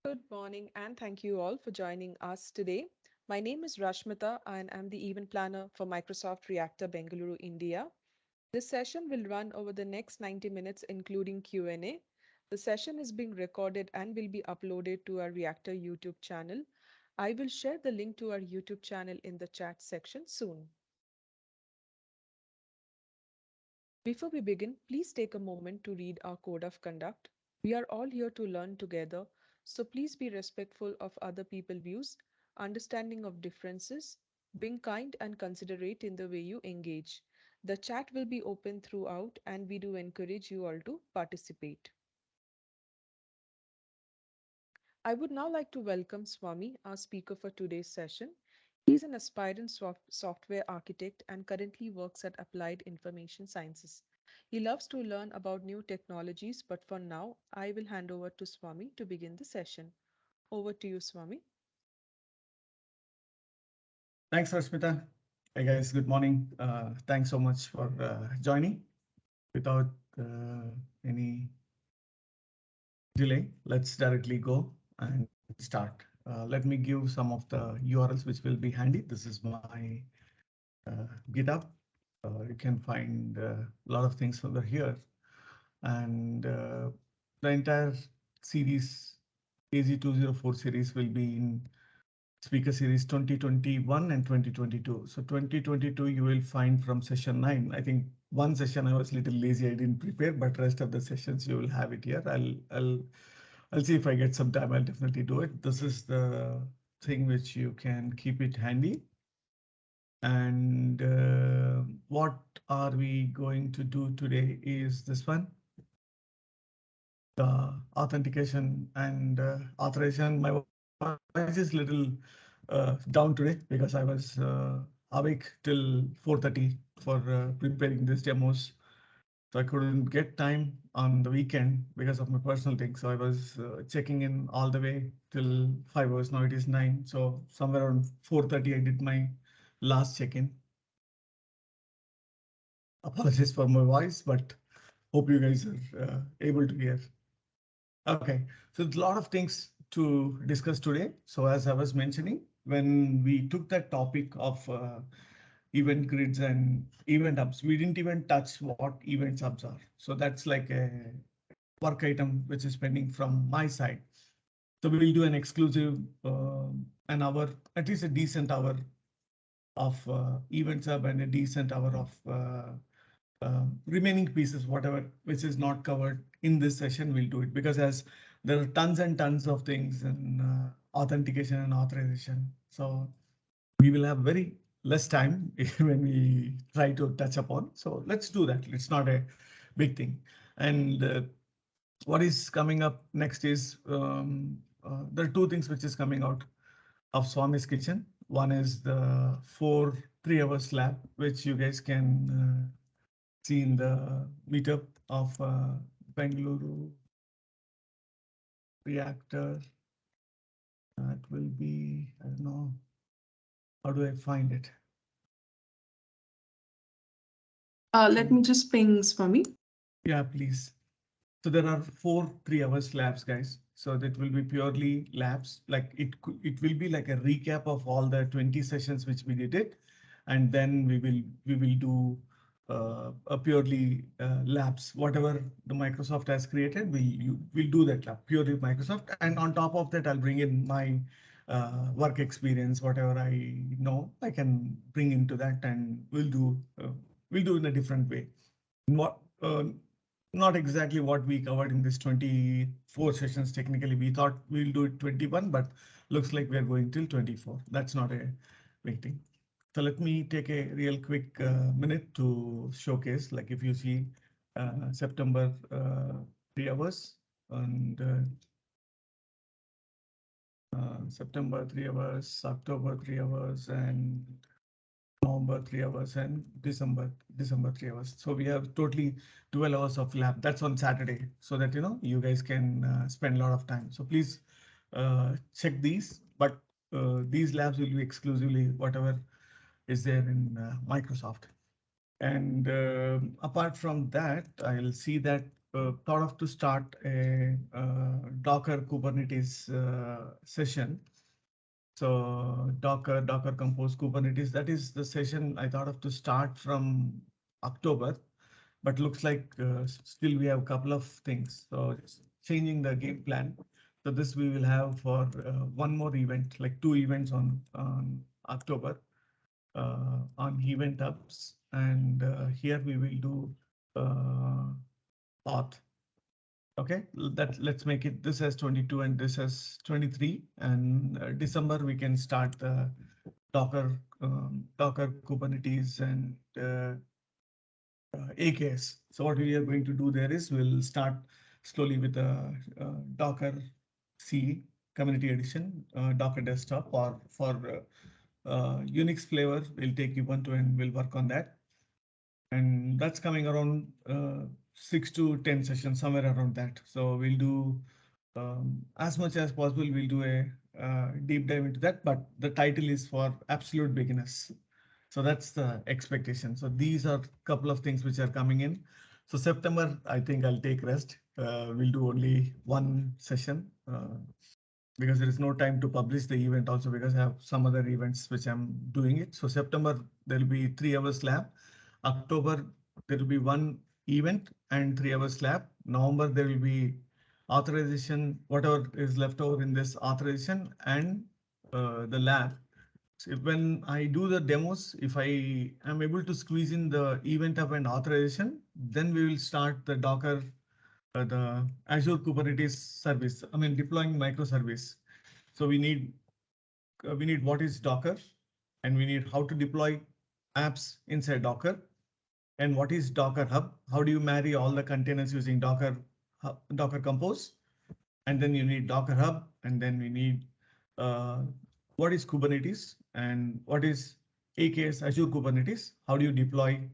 Good morning, and thank you all for joining us today. My name is Rashmita, and I'm the event planner for Microsoft Reactor Bengaluru, India. This session will run over the next 90 minutes, including Q&A. The session is being recorded and will be uploaded to our Reactor YouTube channel. I will share the link to our YouTube channel in the chat section soon. Before we begin, please take a moment to read our code of conduct. We are all here to learn together, so please be respectful of other people's views, understanding of differences, being kind and considerate in the way you engage. The chat will be open throughout, and we do encourage you all to participate. I would now like to welcome Swamy, our speaker for today's session. He's an aspirant software architect and currently works at Applied Information Sciences. He loves to learn about new technologies, but for now, I will hand over to Swamy to begin the session. Over to you, Swamy. Thanks, Rashmita. Hey guys, good morning. Thanks so much for joining. Without any delay, let's directly go and start. Let me give some of the URLs which will be handy. This is my GitHub. You can find a lot of things over here. And the entire series, AZ-204 series, will be in speaker series 2021 and 2022. So 2022 you will find from session 9. I think one session I was a little lazy, I didn't prepare, but rest of the sessions you will have it here. I'll see if I get some time. I'll definitely do it. This is the thing which you can keep it handy. And what are we going to do today is this one. The authentication and authorization. My voice is little down today because I was awake till 4:30 for preparing these demos. So I couldn't get time on the weekend because of my personal thing. So I was checking in all the way till 5 hours. Now it is 9. So somewhere around 4:30 I did my last check-in. Apologies for my voice, but hope you guys are able to hear. Okay, so a lot of things to discuss today. So as I was mentioning, when we took that topic of event grids and event hubs, we didn't even touch what event hubs are. So that's like a work item which is pending from my side. So we'll do an exclusive an hour, at least a decent hour of events hub and a decent hour of remaining pieces, whatever which is not covered in this session, we'll do it because as there are tons and tons of things in authentication and authorization. So we will have very less time when we try to touch upon. So let's do that. It's not a big thing. And what is coming up next is there are two things which is coming out of Swamy's Kitchen. One is the 3-hour lab, which you guys can see in the meetup of Bengaluru Reactor. That will be, I don't know, how do I find it? Let me just ping Swamy. Yeah, please. So there are 4 3-hour labs, guys. So that will be purely labs. Like it will be like a recap of all the 20 sessions which we did it, and then we will do a purely labs. Whatever the Microsoft has created, we'll do that lab purely Microsoft. And on top of that, I'll bring in my work experience, whatever I know, I can bring into that, and we'll do in a different way. What not exactly what we covered in this 24 sessions. Technically, we thought we'll do it 21, but looks like we're going till 24. That's not a big thing. So let me take a real quick minute to showcase, like if you see September 3 hours and September 3 hours, October 3 hours, and November 3 hours, and December 3 hours. So we have totally 12 hours of lab. That's on Saturday, so that you guys can spend a lot of time. So please check these, but these labs will be exclusively whatever is there in Microsoft. And apart from that, I'll see that thought of to start a Docker Kubernetes session. So Docker Compose Kubernetes, that is the session I thought of to start from October, but looks like still we have a couple of things. So it's changing the game plan. So this we will have for one more event, like two events on October on event hubs. And here we will do uh, auth. Okay, let's make it this as 22 and this as 23. And December we can start the Docker Kubernetes and AKS. So what we are going to do there is we'll start slowly with the Docker C Community Edition, Docker Desktop, or for Unix flavor, we'll take Ubuntu and we'll work on that. And that's coming around 6 to 10 sessions, somewhere around that. So we'll do as much as possible. We'll do a deep dive into that, but the title is for absolute beginners. So that's the expectation. So these are a couple of things which are coming in. So September, I think I'll take rest. We'll do only one session because there is no time to publish the event also because I have some other events which I'm doing it. So September, there'll be 3 hours lab. October, there will be one event and 3 hours lab. November, there will be authorization, whatever is left over in this authorization and the lab. So when I do the demos, if I am able to squeeze in the event hub and authorization, then we will start the Docker, the Azure Kubernetes service. I mean, deploying microservice. So we need what is Docker, and we need how to deploy apps inside Docker, and what is Docker Hub. How do you marry all the containers using Docker Compose, and then you need Docker Hub, and then we need uh, what is Kubernetes and what is AKS Azure Kubernetes. How do you deploy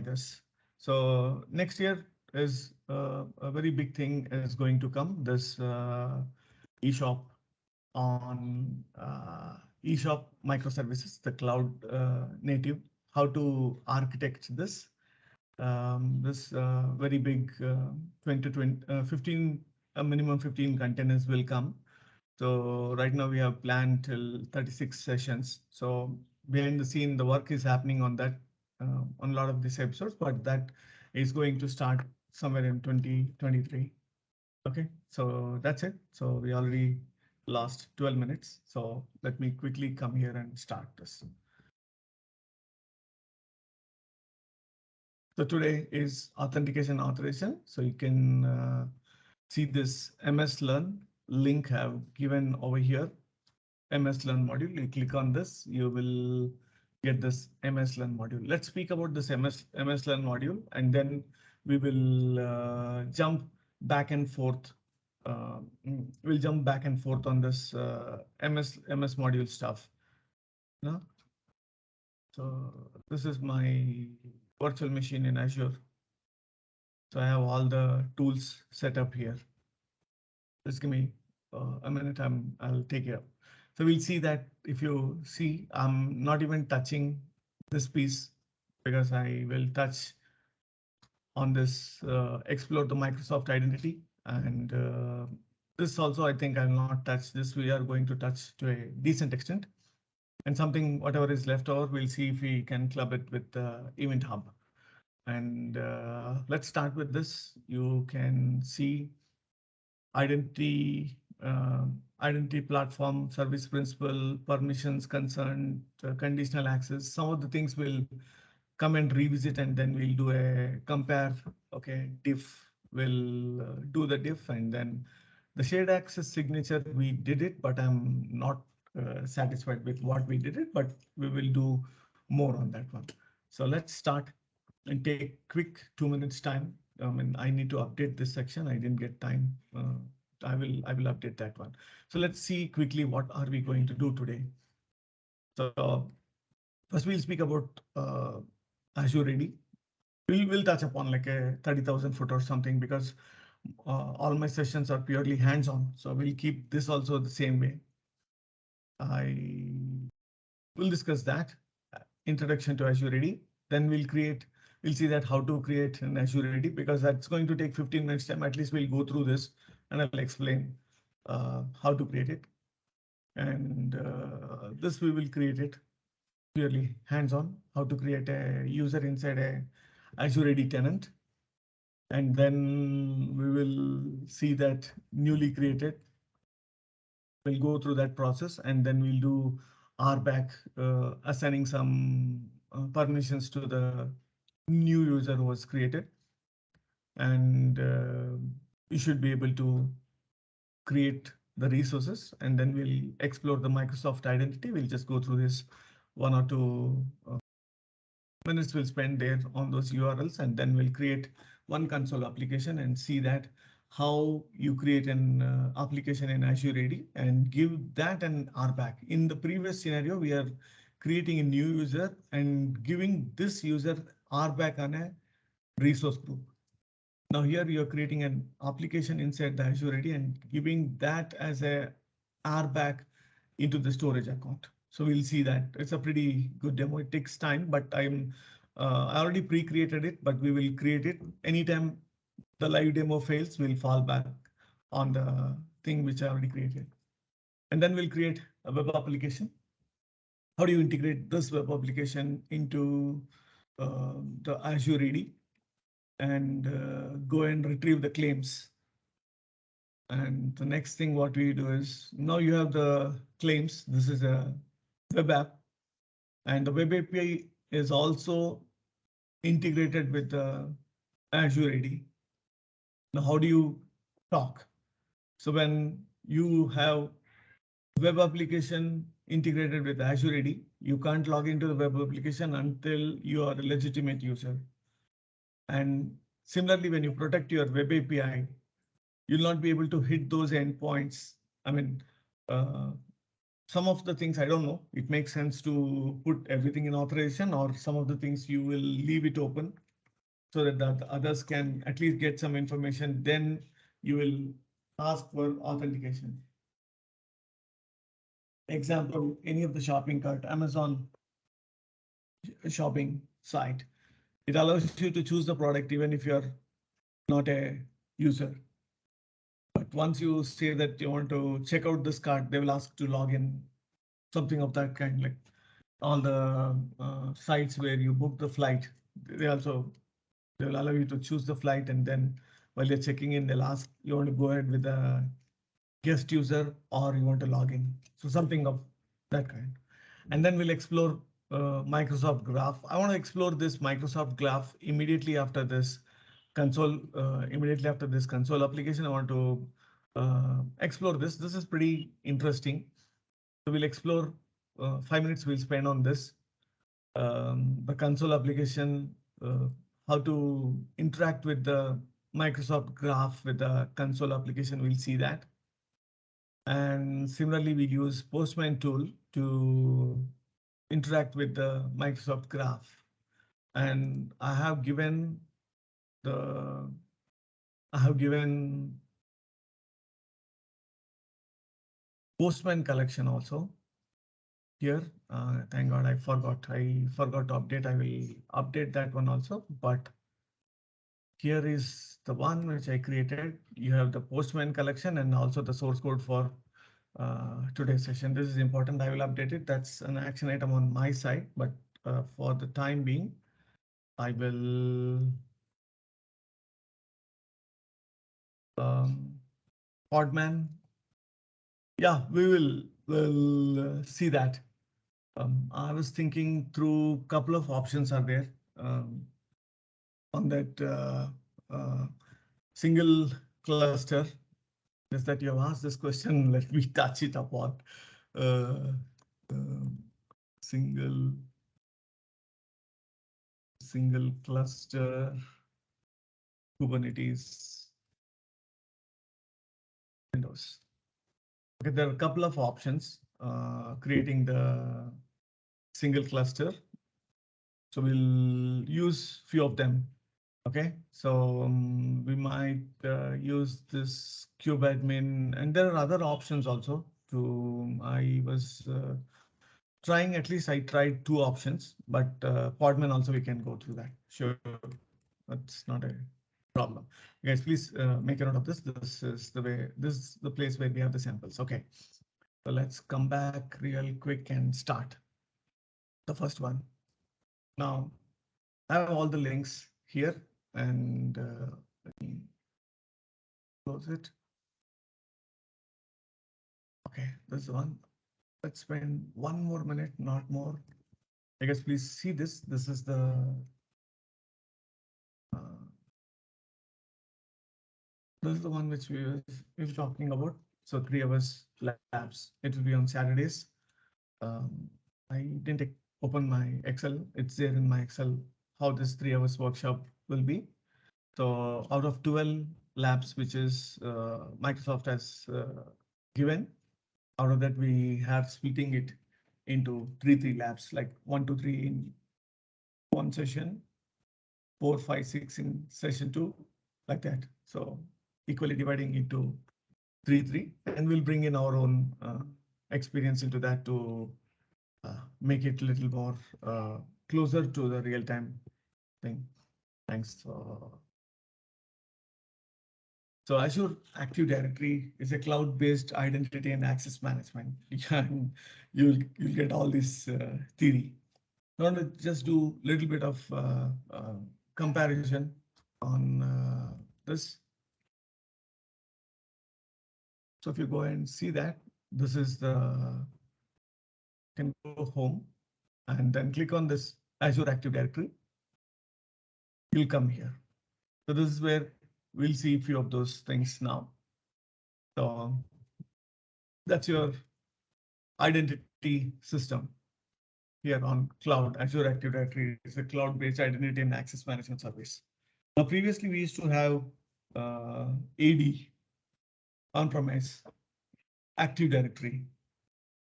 this? So next year is a very big thing is going to come. This eShop on eShop microservices, the cloud native, how to architect this. This very big 20 to 20, 15, a minimum 15 containers will come. So right now we have planned till 36 sessions. So behind the scene, the work is happening on that, on a lot of these episodes, but that is going to start somewhere in 2023. Okay, so that's it. So we already lost 12 minutes. So let me quickly come here and start this. So today is authentication authorization. So you can see this MS Learn link I have given over here. MS Learn module. You click on this, you will get this MS Learn module. Let's speak about this MS Learn module, and then we will jump back and forth. We'll jump back and forth on this MS module stuff. No? So this is my virtual machine in Azure. So I have all the tools set up here. Just give me a minute. I'll take it up. So we'll see that if you see, I'm not even touching this piece because I will touch on this explore the Microsoft identity. And this also, I think I'll not touch this. We are going to touch to a decent extent. And something, whatever is left over, we'll see if we can club it with the Event Hub. And let's start with this. You can see identity, identity platform, service principal, permissions, consent, conditional access. Some of the things we'll come and revisit, and then we'll do a compare. Okay, diff, we'll do the diff, and then the shared access signature, we did it, but I'm not satisfied with what we did it, but we will do more on that one. So let's start and take quick 2 minutes time. I need to update this section. I didn't get time. I will update that one. So let's see quickly what are we going to do today. So first we'll speak about Azure AD. We'll touch upon like a 30,000 foot or something because all my sessions are purely hands-on. So we'll keep this also the same way. I will discuss that introduction to Azure AD. Then we'll create we'll see that how to create an Azure AD, because that's going to take 15 minutes time. At least we'll go through this and I'll explain how to create it. And this we will create it purely hands-on, how to create a user inside a Azure AD tenant. And then we will see that newly created. We'll go through that process and then we'll do RBAC, assigning some permissions to the new user who was created. And you should be able to create the resources, and then we'll explore the Microsoft identity. We'll just go through this 1 or 2 minutes we'll spend there on those URLs, and then we'll create one console application and see that how you create an application in Azure AD and give that an RBAC. In the previous scenario, we are creating a new user and giving this user RBAC on a resource group. Now here you're creating an application inside the Azure AD and giving that as a RBAC into the storage account. So we'll see that. It's a pretty good demo. It takes time, but I already pre-created it, but we will create it anytime the live demo fails. We'll fall back on the thing which I already created. And then we'll create a web application. How do you integrate this web application into the Azure AD and go and retrieve the claims? And the next thing what we do is, now you have the claims. This is a web app, and the web API is also integrated with the Azure AD. Now, how do you talk? So when you have web application integrated with Azure AD, you can't log into the web application until you are a legitimate user. And similarly, when you protect your web API, you'll not be able to hit those endpoints. I mean, some of the things I don't know, it makes sense to put everything in authorization, or some of the things you will leave it open so that the others can at least get some information. Then you will ask for authentication. Example, any of the shopping cart, Amazon shopping site, it allows you to choose the product even if you're not a user. But once you say that you want to check out this cart, they will ask to log in, something of that kind, like all the sites where you book the flight. They will allow you to choose the flight, and then while you're checking in, they'll ask you want to go ahead with a guest user or you want to log in. So something of that kind. And then we'll explore Microsoft Graph. I want to explore this Microsoft Graph immediately after this console. Immediately after this console application, I want to explore this. This is pretty interesting. So we'll explore 5 minutes we'll spend on this. The console application, how to interact with the Microsoft Graph with the console application, we'll see that. And similarly, we use Postman tool to interact with the Microsoft Graph. And I have given Postman collection also here. Thank God I forgot to update. I will update that one also, but here is the one which I created. You have the Postman collection and also the source code for today's session. This is important. I will update it. That's an action item on my side, but for the time being, I will Podman. Yeah, we'll see that. I was thinking through couple of options are there on that single cluster. Is that you have asked this question? Let me touch it upon uh, single cluster Kubernetes Windows. Okay, there are a couple of options creating the single cluster. So we'll use few of them. Okay, so we might use this kubeadmin, and there are other options also. I was trying, at least I tried two options, but Podman also we can go through that. Sure, that's not a problem. Guys, please make a note of this. This is the place where we have the samples. Okay, so let's come back real quick and start the first one. Now I have all the links here, and let me close it. Okay, this is the one. Let's spend one more minute, not more. I guess please see this. This is uh, the one which we were talking about. So 3 hours labs. It will be on Saturdays. I didn't open my Excel. It's there in my Excel how this 3 hours workshop will be. So out of 12 labs, which is Microsoft has given, out of that we have splitting it into three labs, like 1, 2, 3 in one session, 4, 5, 6 in session 2, like that. So equally dividing into 3, and we'll bring in our own experience into that to make it a little more closer to the real time thing. Thanks. So Azure Active Directory is a cloud-based identity and access management. You'll get all this theory. I want to just do a little bit of comparison on this. So if you go and see that, this is the, can go home and then click on this Azure Active Directory. You'll come here. So this is where we'll see a few of those things now. So that's your identity system here on cloud. Azure Active Directory is a cloud-based identity and access management service. Now, previously we used to have AD on-premise Active Directory,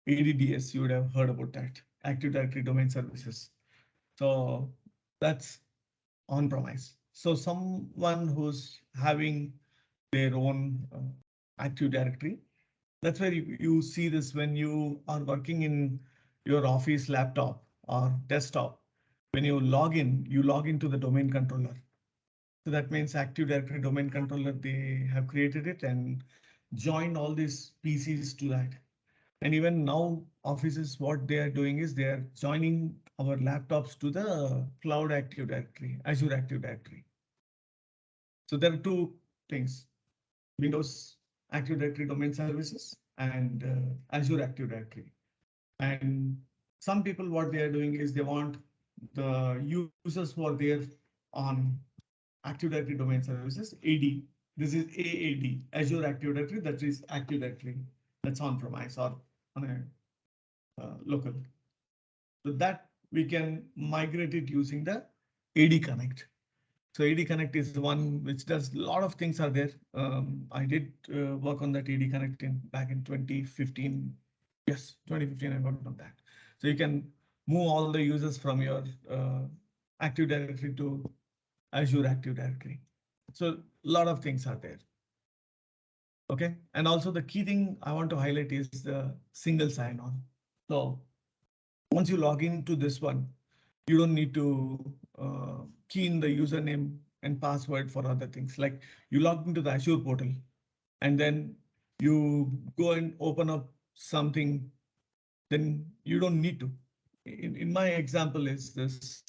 ADDS. You would have heard about that, Active Directory Domain Services. So that's on-premise. So someone who's having their own Active Directory, that's where you see this when you are working in your office laptop or desktop. When you log into the domain controller. So that means Active Directory domain controller, they have created it and joined all these PCs to that. And even now offices, what they are doing is they are joining our laptops to the cloud Active Directory, Azure Active Directory. So there are two things, Windows Active Directory domain services and Azure Active Directory. And some people, what they are doing is they want the users who are there on Active Directory domain services, AD. This is AAD, Azure Active Directory, that is Active Directory. That's on-premise or on a local. So that we can migrate it using the AD Connect. So AD Connect is the one which does a lot of things are there. I did work on that AD Connect back in 2015. Yes, 2015 I worked on that. So you can move all the users from your Active Directory to Azure Active Directory. So a lot of things are there. Okay, and also the key thing I want to highlight is the single sign-on. So once you log into this one, you don't need to key in the username and password for other things. Like you log into the Azure portal and then you go and open up something, then you don't need to. In my example is this,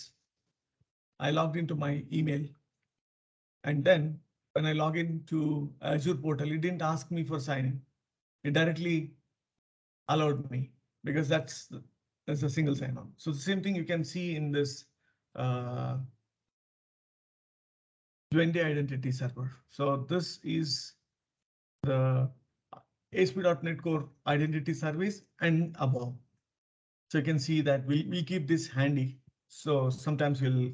I logged into my email and then when I log into Azure portal, it didn't ask me for sign in. It directly allowed me because that's a single sign-on. So the same thing you can see in this 20 identity server. So this is the ASP.NET Core identity service and above. So you can see that we keep this handy. So sometimes we'll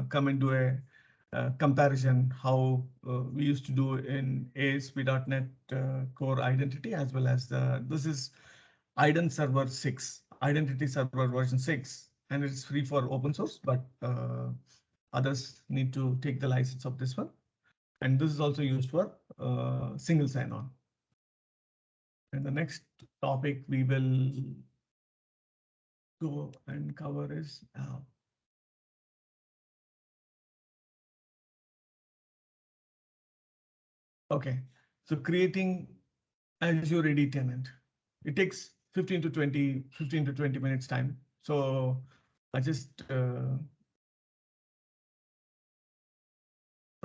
come and do a comparison how we used to do in ASP.NET Core identity as well as this is IDEN Server 6, Identity Server version 6, and it's free for open source, but others need to take the license of this one. And this is also used for single sign-on. And the next topic we will go and cover is okay. So creating Azure AD tenant. It takes 15 to 20 minutes time. So I just want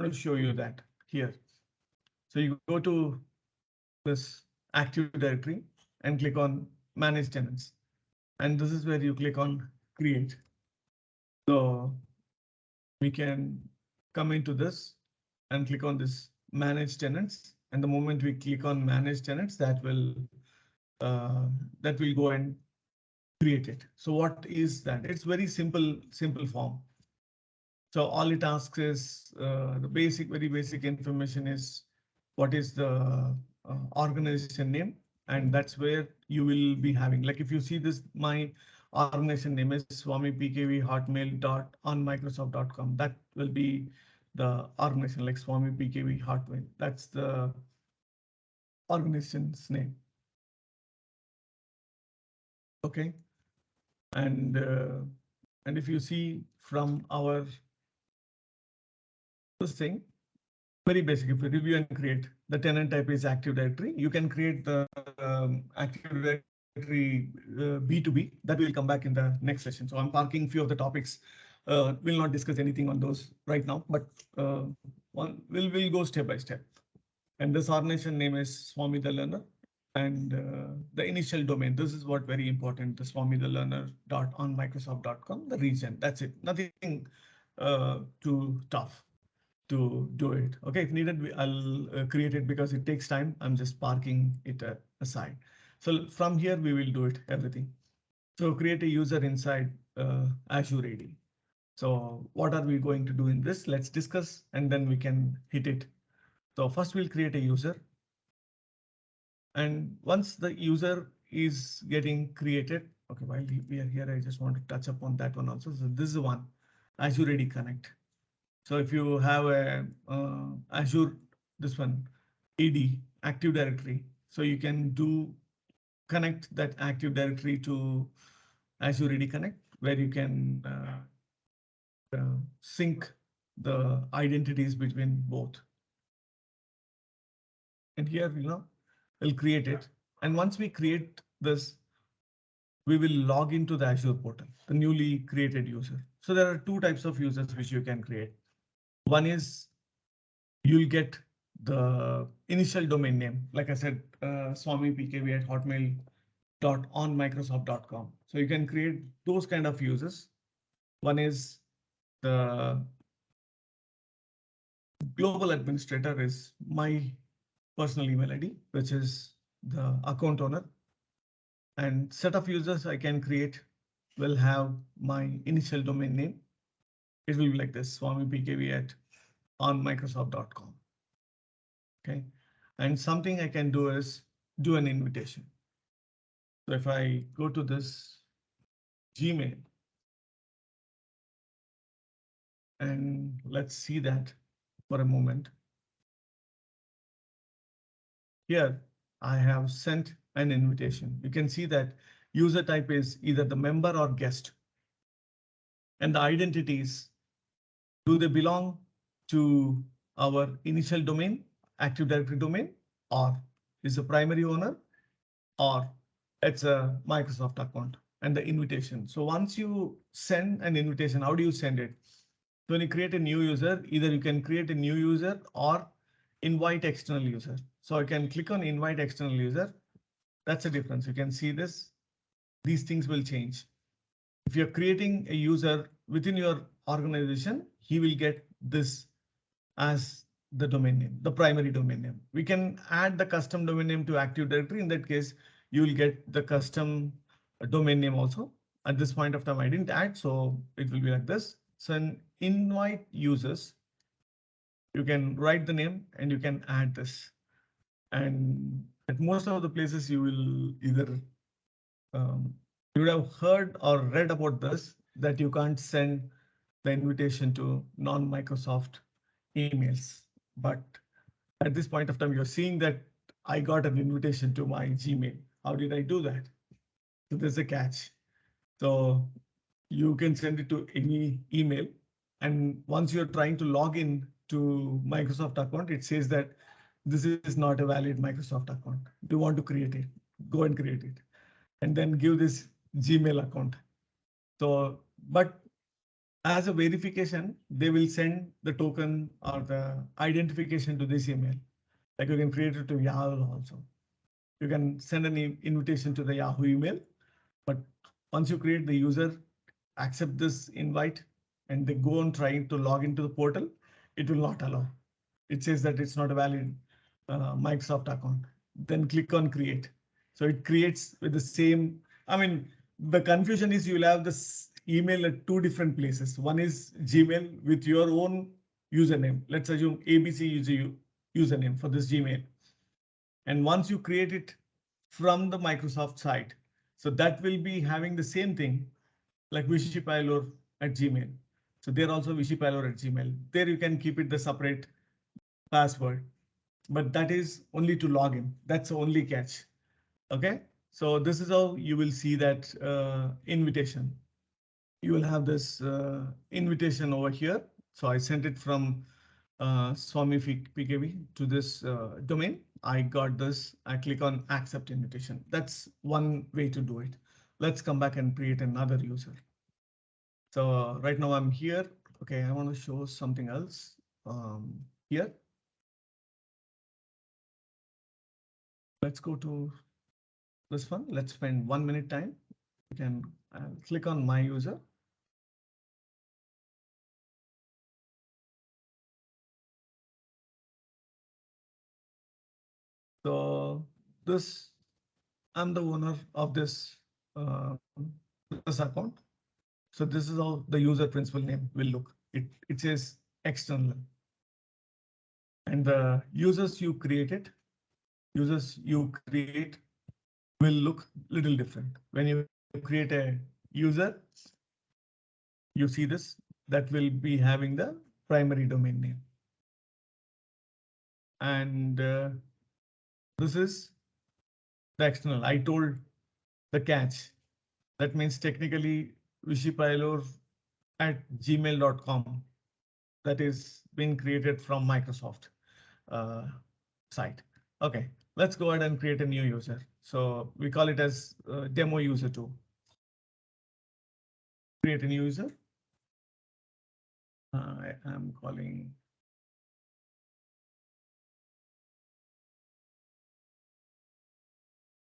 to show you that here. So you go to this Active Directory and click on Manage Tenants. And this is where you click on Create. So we can come into this and click on this Manage Tenants. And the moment we click on Manage Tenants, uh, that will go and create it. So what is that? It's very simple form. So all it asks is the very basic information is what is the organization name, and that's where you will be having. Like if you see this, my organization name is Swamy PKV Hotmail dot on Microsoft.com. That will be the organization, like Swamy PKV Hotmail. That's the organization's name. Okay, and if you see from our this thing, very basic. If you review and create, the tenant type is Active Directory. You can create the Active Directory B2B. That will come back in the next session. So I'm parking few of the topics. We'll not discuss anything on those right now, but we'll go step by step. And this organization name is Swamy the Learner. And the initial domain, this is what very important, the Swamy the Learner dot on Microsoft.com, the region. That's it. Nothing too tough to do it. Okay, if needed, I'll create it because it takes time. I'm just parking it aside. So from here, we will do it, everything. So create a user inside Azure AD. So what are we going to do in this? Let's discuss and then we can hit it. So first we'll create a user. And once the user is getting created, okay, while we are here, I just want to touch upon that one also. So this is one, Azure AD Connect. So if you have a Azure, this one, AD, Active Directory, so you can connect that Active Directory to Azure AD Connect, where you can sync the identities between both. And here, we'll create it. And once we create this, we will log into the Azure portal, the newly created user. So there are two types of users which you can create. One is you'll get the initial domain name. Like I said, swamypkv at hotmail.onmicrosoft.com. So you can create those kind of users. One is the global administrator is my personal email ID, which is the account owner. And set of users I can create will have my initial domain name. It will be like this, swamypkv at onmicrosoft.com. Okay, and something I can do is do an invitation. So if I go to this Gmail and let's see that for a moment. Here I have sent an invitation. You can see that user type is either the member or guest. And the identities, do they belong to our initial domain, Active Directory domain, or is the primary owner, or it's a Microsoft account and the invitation. So once you send an invitation, how do you send it? So when you create a new user, either you can create a new user or invite external user. So I can click on invite external user. That's the difference. You can see this. These things will change. If you're creating a user within your organization, he will get this as the domain name, the primary domain name. We can add the custom domain name to Active Directory. In that case, you will get the custom domain name also. At this point of time, I didn't add, so it will be like this. So in invite users, you can write the name and you can add this. And at most of the places you will either you would have heard or read about this, that you can't send the invitation to non-Microsoft emails. But at this point of time, you're seeing that I got an invitation to my Gmail. How did I do that? So there's a catch. So you can send it to any email. And once you're trying to log in to Microsoft account, it says that this is not a valid Microsoft account. Do you want to create it? Go and create it. And then give this Gmail account. So, but as a verification, they will send the token or the identification to this email. Like you can create it to Yahoo also. You can send an invitation to the Yahoo email, but once you create, the user accept this invite and they go on trying to log into the portal, it will not allow. It says that it's not a valid Microsoft account. Then click on create. So it creates with the same. I mean, the confusion is you'll have this email at two different places. One is Gmail with your own username. Let's assume ABC is your username for this Gmail. And once you create it from the Microsoft site, so that will be having the same thing like Vishipilor at Gmail. So they're also Vishipilor at Gmail. There you can keep it the separate password, but that is only to log in. That's the only catch. Okay, so this is how you will see that invitation. You will have this invitation over here. So I sent it from Swamy PKV to this domain. I got this. I click on accept invitation. That's one way to do it. Let's come back and create another user. So right now I'm here. Okay, I want to show something else here. Let's go to this one. Let's spend 1 minute time. You can click on my user. So this, I'm the owner of this account. So this is how the user principal name will look. It says external. And the users you create will look little different. When you create a user, you see this, that will be having the primary domain name. And this is the external. I told the catch. That means technically Vishipilor at gmail.com. That is being created from Microsoft site. Okay, let's go ahead and create a new user. So we call it as demo user 2. Create a new user. I am calling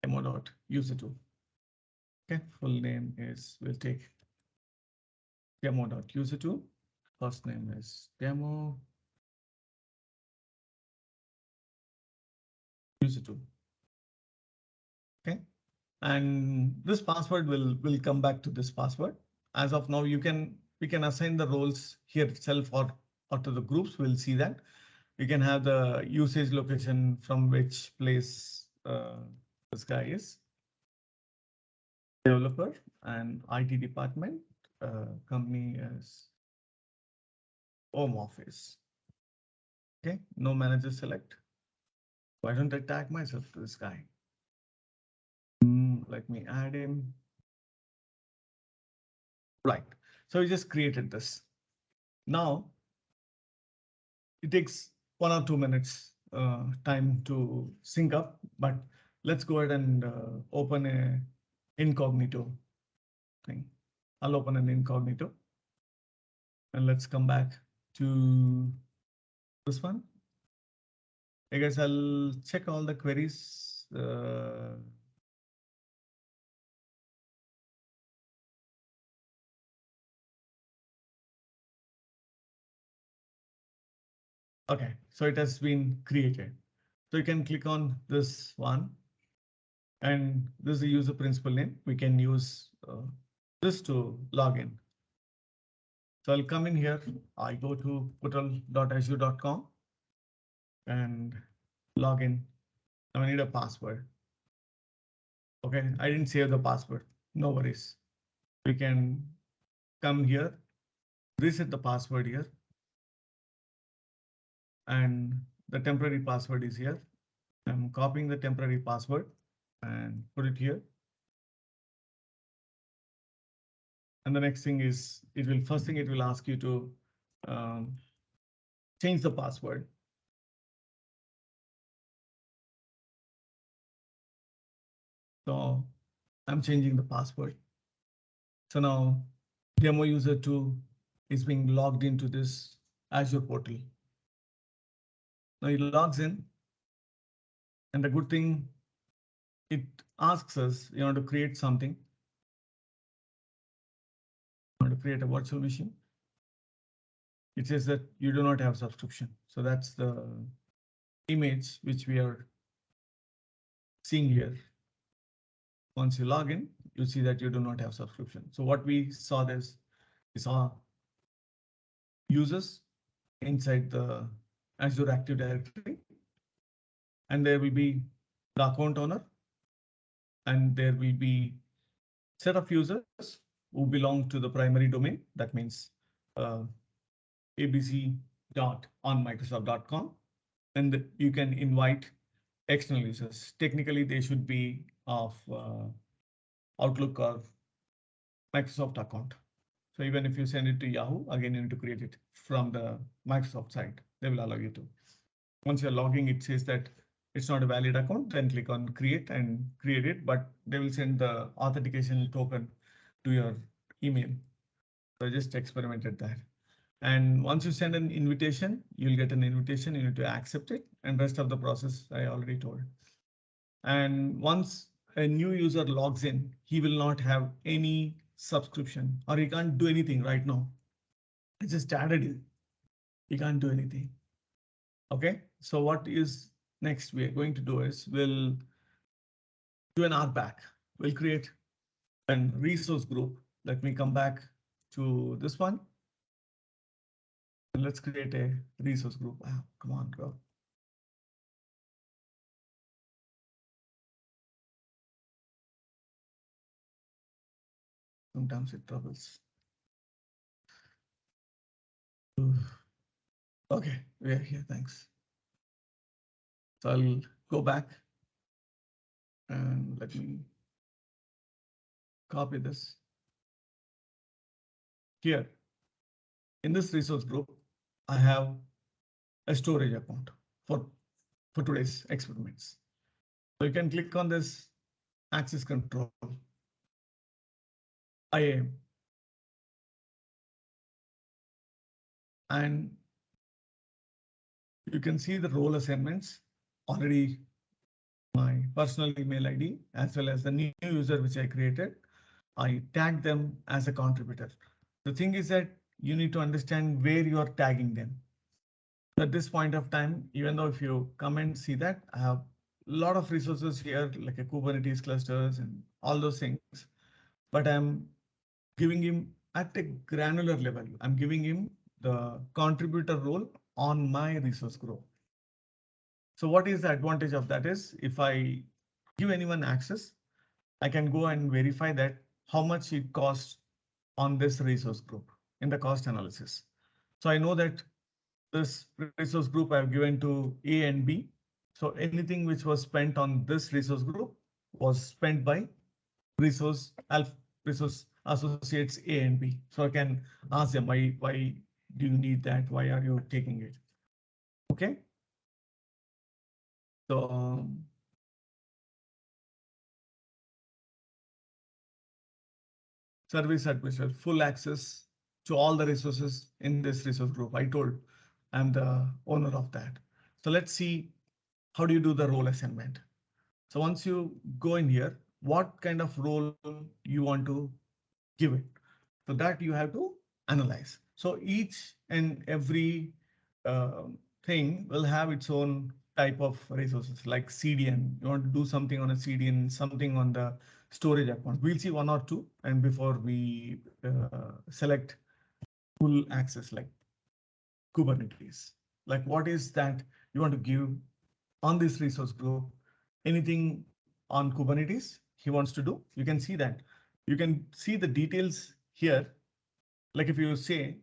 demo.user2. Okay, full name is, we'll take demo.user2. First name is demo user2. Okay, and this password will come back to this password. As of now, we can assign the roles here itself or to the groups. We'll see that. We can have the usage location from which place this guy is. Developer and IT department. Company is home office. Okay, no manager select. Why don't I tag myself to this guy? Let me add him. Right. So we just created this. Now it takes 1 or 2 minutes time to sync up, but let's go ahead and open a incognito thing. I'll open an incognito and let's come back to this one. Hey guys, I'll check all the queries. Okay, so it has been created. So you can click on this one and this is the user principal name. We can use this to log in. So I'll come in here. I go to portal.azure.com and log in. I need a password. Okay, I didn't save the password. No worries. We can come here, reset the password here. And the temporary password is here. I'm copying the temporary password and put it here. And the next thing is first thing it will ask you to um, change the password. So I'm changing the password. So now demo user 2 is being logged into this Azure portal. Now he logs in, and the good thing, it asks us, you want to create something. You want to create a virtual machine. It says that you do not have subscription. So that's the image which we are seeing here. Once you log in, you see that you do not have subscription. So what we saw this, we saw users inside the Azure Active Directory, and there will be the account owner, and there will be set of users who belong to the primary domain. That means uh, abc.onmicrosoft.com, and you can invite external users. Technically, they should be of Outlook or Microsoft account. So even if you send it to Yahoo, again, you need to create it from the Microsoft side. They will allow you to. Once you're logging, it says that it's not a valid account, then click on create and create it, but they will send the authentication token to your email. So I just experimented that. And once you send an invitation, you'll get an invitation, you need to accept it, and rest of the process I already told. And once a new user logs in, he will not have any subscription, or he can't do anything right now. I just added it. He can't do anything. Okay, so what is next we are going to do is we'll do an RBAC. We'll create a resource group. Let me come back to this one. And let's create a resource group. Ah, come on, go. Sometimes it troubles. Okay, we are here, thanks. So I'll go back and let me copy this. Here, in this resource group, I have a storage account for today's experiments. So you can click on this access control, IAM, and you can see the role assignments already. My personal email ID as well as the new user which I created, I tagged them as a contributor. The thing is that you need to understand where you are tagging them. At this point of time, even though if you come and see that, I have a lot of resources here, like a Kubernetes clusters and all those things, but I'm giving him at a granular level. I'm giving him the contributor role on my resource group. So what is the advantage of that is if I give anyone access, I can go and verify that how much it costs on this resource group in the cost analysis. So I know that this resource group I've given to A and B. So anything which was spent on this resource group was spent by resource resource associates A and B. So I can ask them why do you need that? Why are you taking it? Okay. So service administrator, full access to all the resources in this resource group. I told I'm the owner of that. So let's see how do you do the role assignment. So once you go in here, what kind of role you want to give it. So that you have to analyze. So each and every thing will have its own type of resources like CDN. You want to do something on a CDN, something on the storage account. We'll see one or two. And before we select full access like Kubernetes, like what is that you want to give on this resource group, anything on Kubernetes he wants to do, you can see that. You can see the details here. Like if you say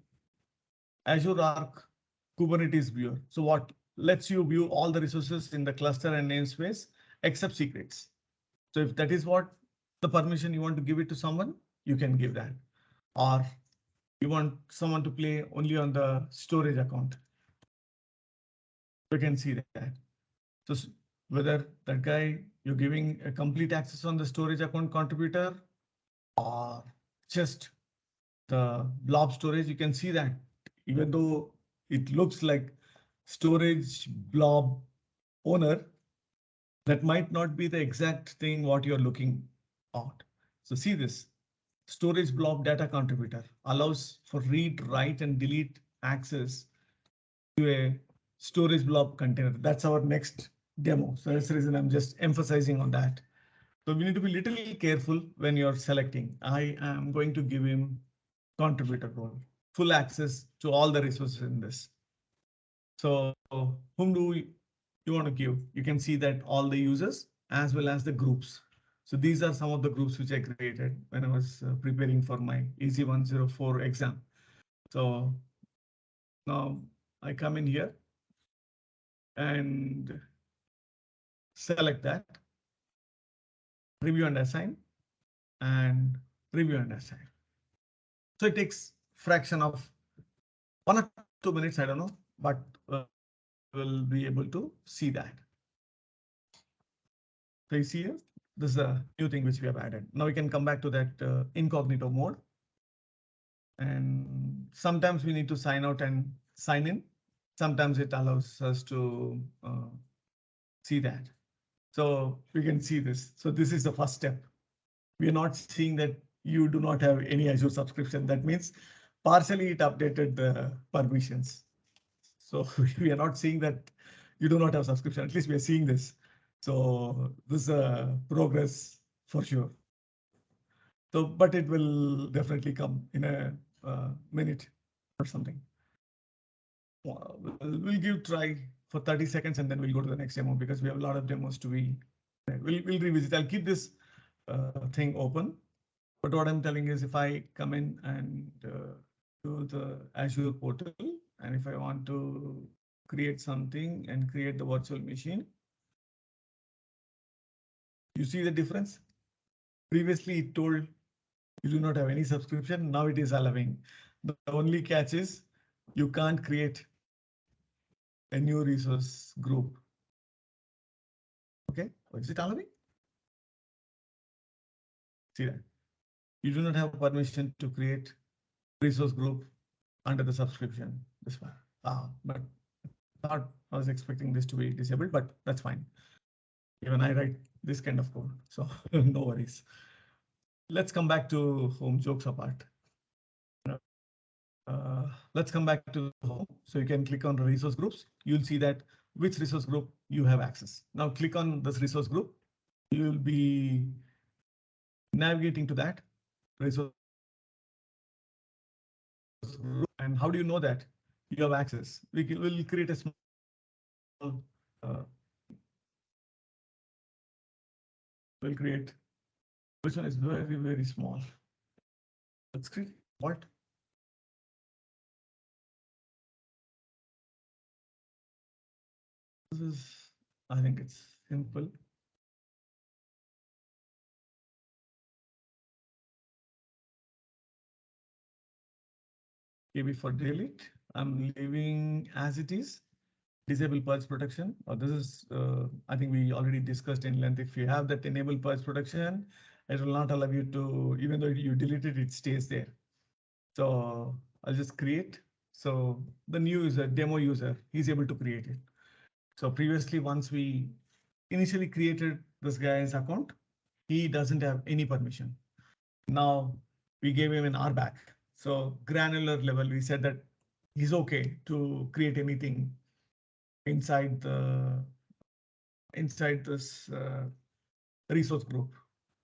Azure Arc Kubernetes viewer, so what lets you view all the resources in the cluster and namespace except secrets. So if that is what the permission you want to give it to someone, you can give that. or you want someone to play only on the storage account. We can see that. So whether that guy you're giving a complete access on the storage account contributor or just the blob storage, you can see that even though it looks like storage blob owner, that might not be the exact thing what you're looking at. So see this storage blob data contributor allows for read, write, and delete access to a storage blob container. That's our next demo. So that's the reason I'm just emphasizing on that. So we need to be little careful when you're selecting. I am going to give him contributor role, full access to all the resources in this. So whom do you want to give? You can see that all the users as well as the groups. So these are some of the groups which I created when I was preparing for my AZ-104 exam. So now I come in here and select that, review and assign, and review and assign. So it takes fraction of 1 or 2 minutes, I don't know, but we'll be able to see that. So you see here, this is a new thing which we have added. Now we can come back to that incognito mode. And sometimes we need to sign out and sign in. Sometimes it allows us to see that. So we can see this. So this is the first step. We are not seeing that you do not have any Azure subscription. That means partially it updated the permissions. So we are not seeing that you do not have subscription. At least we are seeing this. So this is a progress for sure. So, but it will definitely come in a minute or something. We'll give try for 30 seconds and then we'll go to the next demo because we have a lot of demos to be. We'll revisit. I'll keep this thing open. But what I'm telling is if I come in and do the Azure portal, and if I want to create something and create the virtual machine, you see the difference? Previously, it told you do not have any subscription. Now it is allowing. The only catch is you can't create a new resource group. Okay, is it allowing? See that you do not have permission to create resource group under the subscription. This one. But thought I was expecting this to be disabled, but that's fine. Even I write this kind of code, so no worries. Let's come back to home, jokes apart. Let's come back to the home. So you can click on the resource groups. You'll see that which resource group you have access. Now click on this resource group. You'll be navigating to that resource group. And how do you know that you have access? We'll create a small we'll create. Which one is very, very small? Let's create what? This is, I think it's simple. KB for delete. I'm leaving as it is. Disable purge protection. This is, I think we already discussed in length. If you have that enable purge protection, it will not allow you to, even though you delete it, it stays there. So I'll just create. So the new user, demo user, he's able to create it. So previously, once we initially created this guy's account, he doesn't have any permission. Now we gave him an RBAC. So granular level, we said that he's okay to create anything inside this resource group.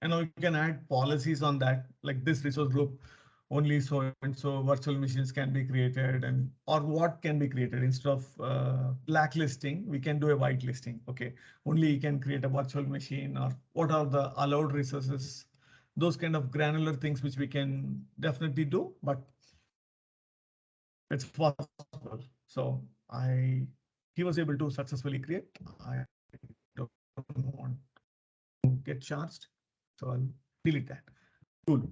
And now you can add policies on that, like this resource group only so and so virtual machines can be created, and or what can be created instead of blacklisting, we can do a whitelisting. Okay, only you can create a virtual machine, or what are the allowed resources, those kind of granular things which we can definitely do, but it's possible. So he was able to successfully create. I don't want to get charged, so I'll delete that. Cool.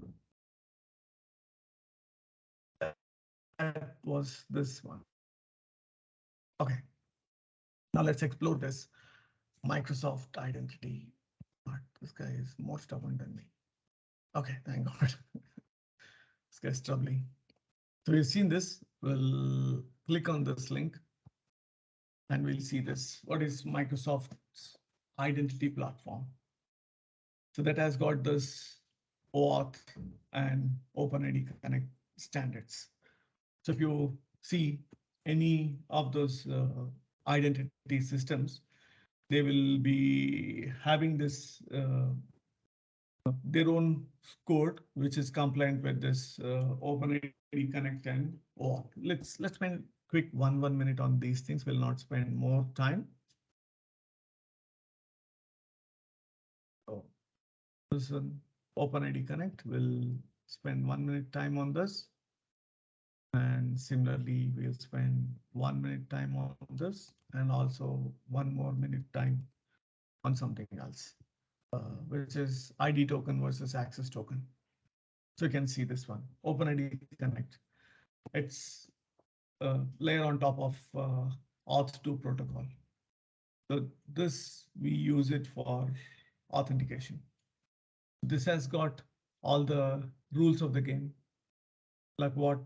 that was this one. Okay, now let's explore this Microsoft identity. But this guy is more stubborn than me. Okay, thank God. This guy's troubling. So we've seen this. We'll click on this link and we'll see this. What is Microsoft's identity platform? So that has got this OAuth and OpenID Connect standards. So if you see any of those identity systems, they will be having this their own code, which is compliant with this OpenID Connect and OAuth. Let's spend quick one minute on these things. We'll not spend more time. So this one, OpenID Connect, will spend 1 minute time on this. And similarly, we'll spend 1 minute time on this and also 1 more minute time on something else, which is ID token versus access token. So you can see this one, OpenID Connect. It's a layer on top of Auth2 protocol. So this, we use it for authentication. This has got all the rules of the game, like what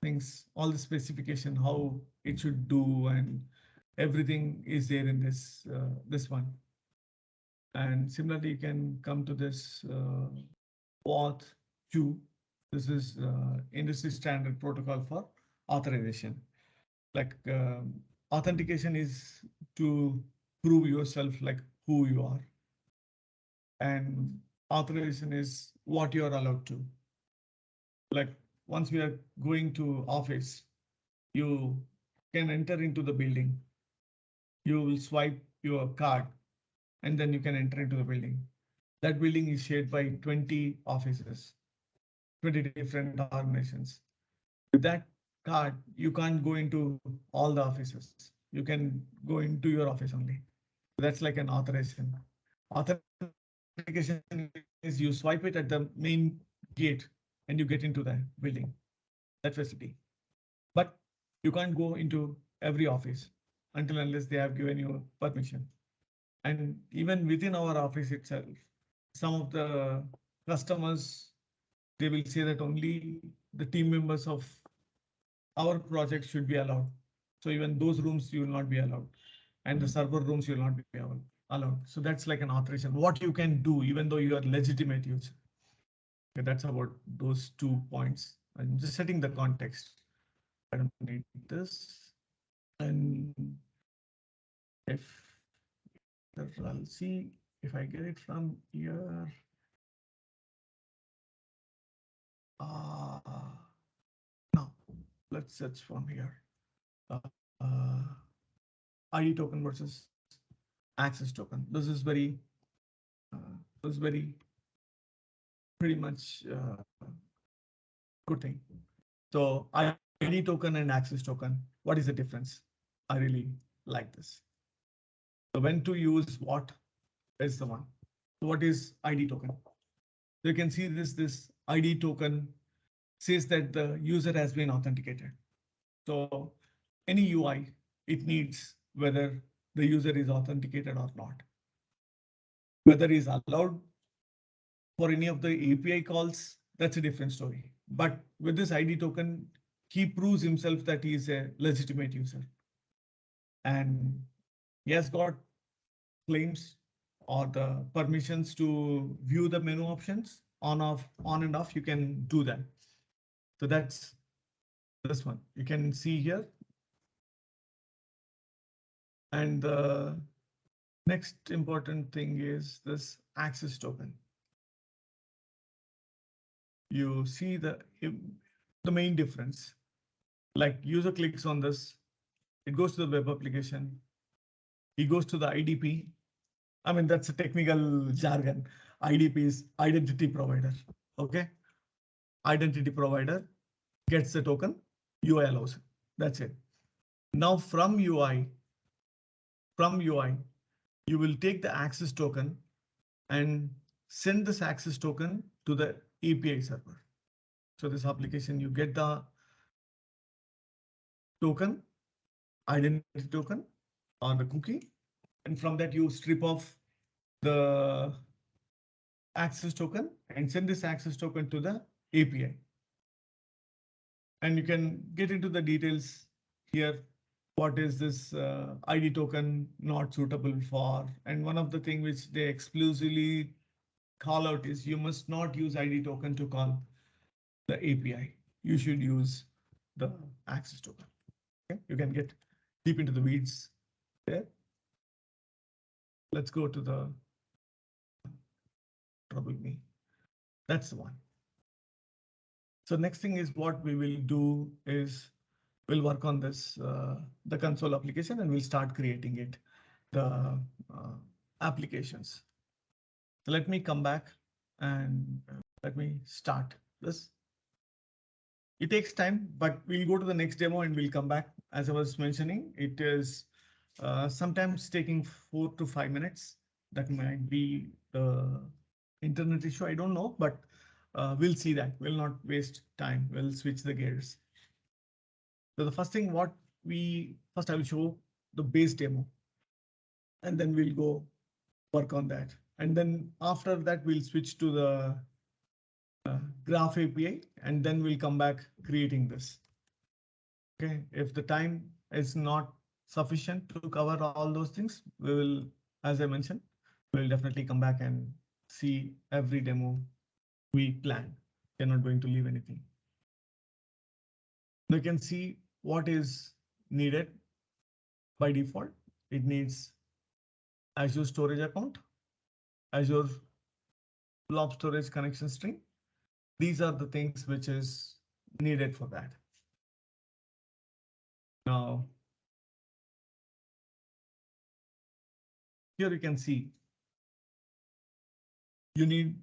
things, all the specification, how it should do, and everything is there in this one. And similarly, you can come to this auth 2. This is industry standard protocol for authorization. Like authentication is to prove yourself, like who you are. And authorization is what you are allowed to. Like once we are going to office, you can enter into the building. You will swipe your card and then you can enter into the building. That building is shared by 20 offices, 20 different organizations. With that card, you can't go into all the offices. You can go into your office only. That's like an authorization. Authentication is you swipe it at the main gate and you get into the building, that facility. But you can't go into every office until unless they have given you permission. And even within our office itself, some of the customers, they will say that only the team members of our project should be allowed. So even those rooms you will not be allowed. And the server rooms you will not be allowed. So that's like an authorization. What you can do, even though you are legitimate user. Okay, that's about those 2 points. I'm just setting the context. I don't need this. And if I'll see if I get it from here. Now let's search from here. ID token versus access token. This is very pretty much good thing. So ID token and access token, what is the difference? I really like this. So when to use what is the one. So what is ID token? So you can see this ID token says that the user has been authenticated. So any UI, it needs whether the user is authenticated or not. Whether he's allowed for any of the API calls, that's a different story. But with this ID token, he proves himself that he is a legitimate user. And he has got claims or the permissions to view the menu options on and off. You can do that. So that's this one. You can see here. And the next important thing is this access token. You see the main difference. Like user clicks on this, it goes to the web application. He goes to the IDP. I mean, that's a technical jargon. IDP is identity provider. Okay. Identity provider gets the token, UI allows it. That's it. Now from UI, you will take the access token and send this access token to the API server. So this application, you get the token, identity token, or the cookie. And from that, you strip off the access token and send this access token to the API. And you can get into the details here. What is this ID token not suitable for? And one of the things which they exclusively call out is you must not use ID token to call the API. You should use the access token. Okay? You can get deep into the weeds there. Let's go to the trouble me. That's the one. So next thing is what we will do is we'll work on this, the console application, and we'll start creating it, the applications. So let me come back and let me start this. It takes time, but we'll go to the next demo and we'll come back. As I was mentioning, it is sometimes taking 4 to 5 minutes. That might be the internet issue. I don't know, but we'll see that. We'll not waste time. We'll switch the gears. So the first thing first I will show the base demo and then we'll go work on that. And then after that, we'll switch to the Graph API and then we'll come back creating this. Okay, if the time is not sufficient to cover all those things, we will, as I mentioned, we'll definitely come back and see every demo we plan. We're not going to leave anything. You can see what is needed by default. It needs Azure storage account, Azure blob storage connection string. These are the things which is needed for that. Now, here you can see you need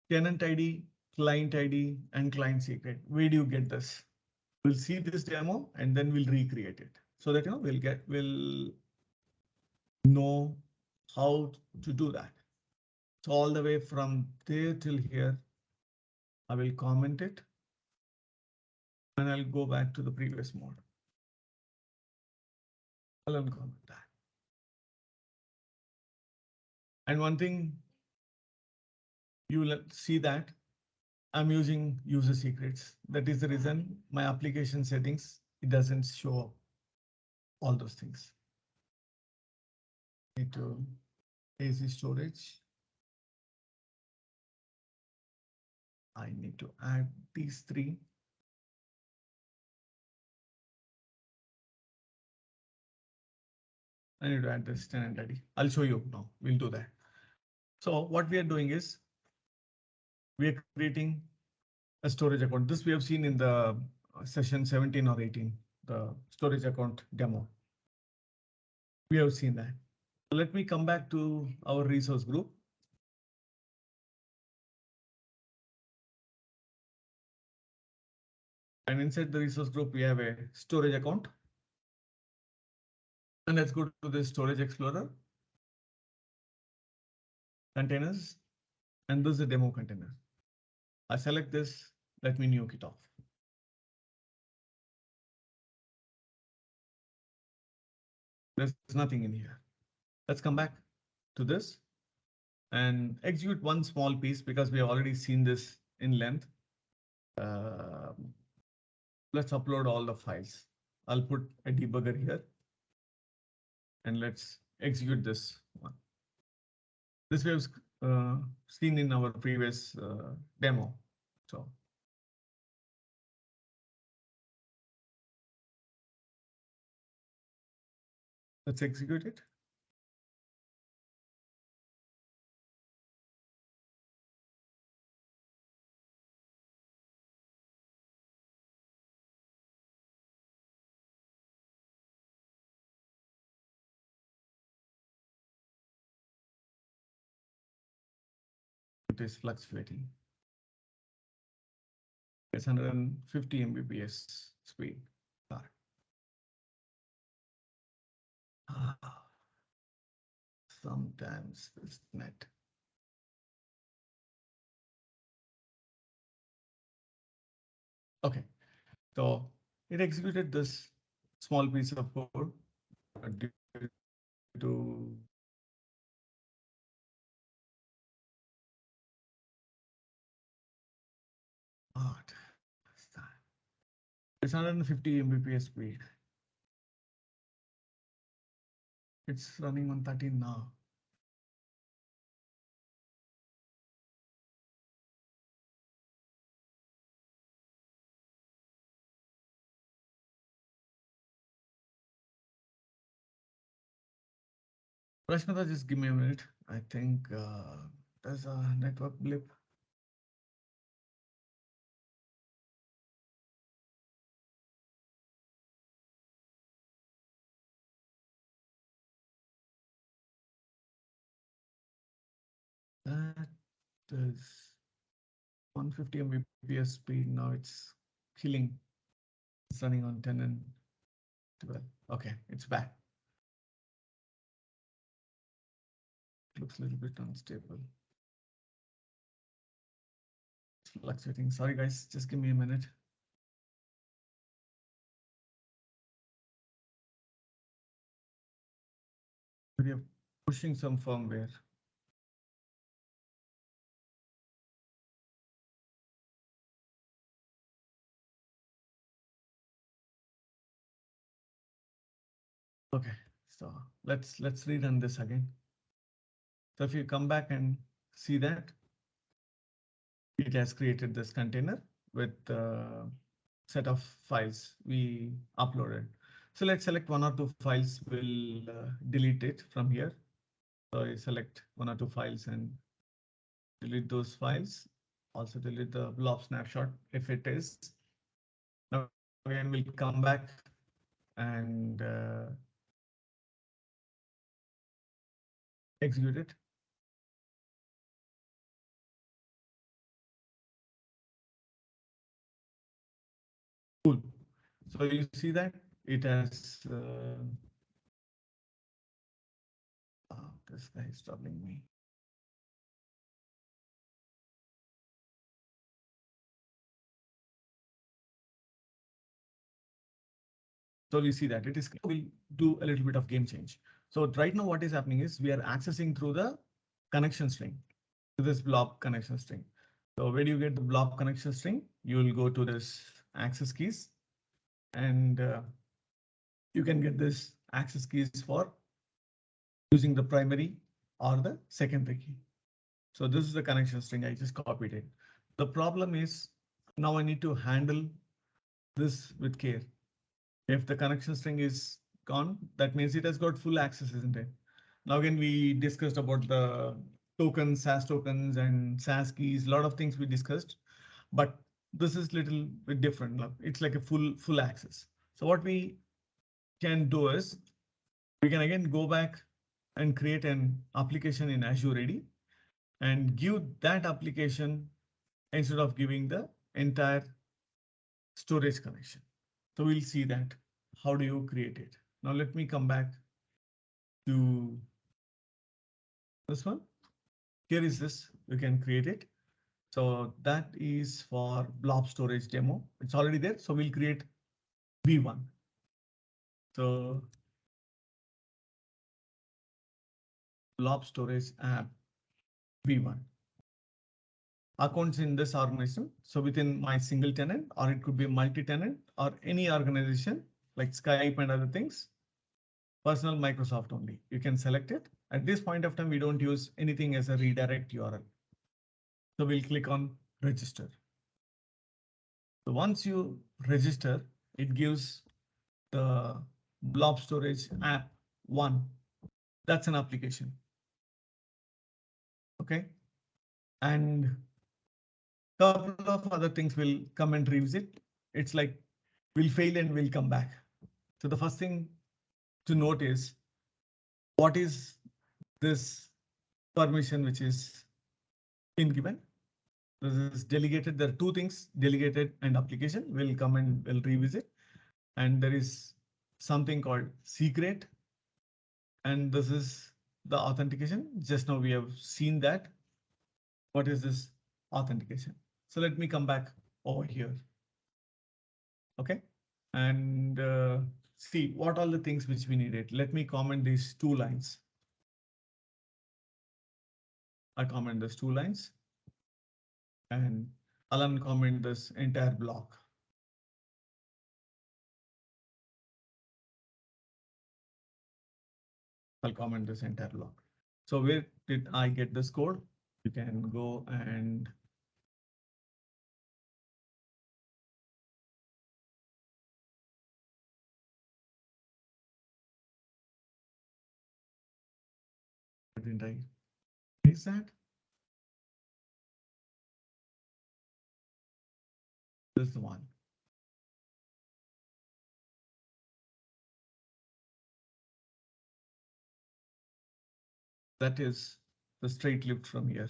tenant ID, client ID, and client secret. Where do you get this? We'll see this demo and then we'll recreate it so that we'll know how to do that. So all the way from there till here, I will comment it and I'll go back to the previous mode. I'll uncomment that. And one thing you will see that I'm using user secrets. That is the reason my application settings, it doesn't show all those things. Need to AZ storage. I need to add these three. I need to add this tenant ID. I'll show you now. We'll do that. So what we are doing is we are creating a storage account. This we have seen in the session 17 or 18, the storage account demo. We have seen that. Let me come back to our resource group. And inside the resource group, we have a storage account. And let's go to the storage explorer. Containers. And this is a demo container. I select this. Let me nuke it off. There's nothing in here. Let's come back to this and execute one small piece because we have already seen this in length. Let's upload all the files. I'll put a debugger here and let's execute this one. This we have seen in our previous demo. So let's execute it. It is fluctuating. It's 150 Mbps speed. Sometimes this net. Okay, so it executed this small piece of code due to what? It's 150 Mbps speed. It's running on 13 now. Rashmita, just give me a minute. I think there's a network blip. That is 150 Mbps speed. Now it's killing. It's running on 10 and 12. Okay, it's back. Looks a little bit unstable. It's fluctuating. Sorry, guys, just give me a minute. We are pushing some firmware. Okay, so let's rerun this again. So if you come back and see that, it has created this container with a set of files we uploaded. So let's select one or two files. We'll delete it from here. So I select one or two files and delete those files. Also delete the blob snapshot if it is. Now again, we'll come back and execute it. Cool. So you see that it has this guy is troubling me. So we see that it is, we'll do a little bit of game change. So right now what is happening is we are accessing through the connection string, to this blob connection string. So where do you get the blob connection string? You will go to this access keys and you can get this access keys for using the primary or the secondary key. So this is the connection string. I just copied it. The problem is now I need to handle this with care. If the connection string is gone, that means it has got full access, isn't it? Now again, we discussed about the tokens, SAS tokens and SAS keys, a lot of things we discussed, but this is little bit different. It's like a full access. So what we can do is we can again go back and create an application in Azure AD and give that application instead of giving the entire storage connection. So we'll see that. How do you create it? Now let me come back to this one. Here is this, you can create it. So that is for blob storage demo. It's already there. So we'll create V1. So blob storage app V1. Accounts in this organization. So within my single tenant, or it could be multi-tenant or any organization like Skype and other things. Personal Microsoft only. You can select it. At this point of time, we don't use anything as a redirect URL. So we'll click on register. So once you register, it gives the blob storage app 1. That's an application. OK. And a couple of other things will come and revisit. It's like we'll fail and we'll come back. So the first thing to note is what is this permission which is been given. This is delegated. There are two things, delegated and application. We'll come and we'll revisit. And there is something called secret. And this is the authentication. Just now we have seen that. What is this authentication? So let me come back over here. OK. and see what all the things which we needed. Let me comment these 2 lines. I comment these 2 lines and I'll uncomment this entire block. I'll comment this entire block. So where did I get this code? You can go and didn't I? Is that? This is the one. That is the straight lift from here.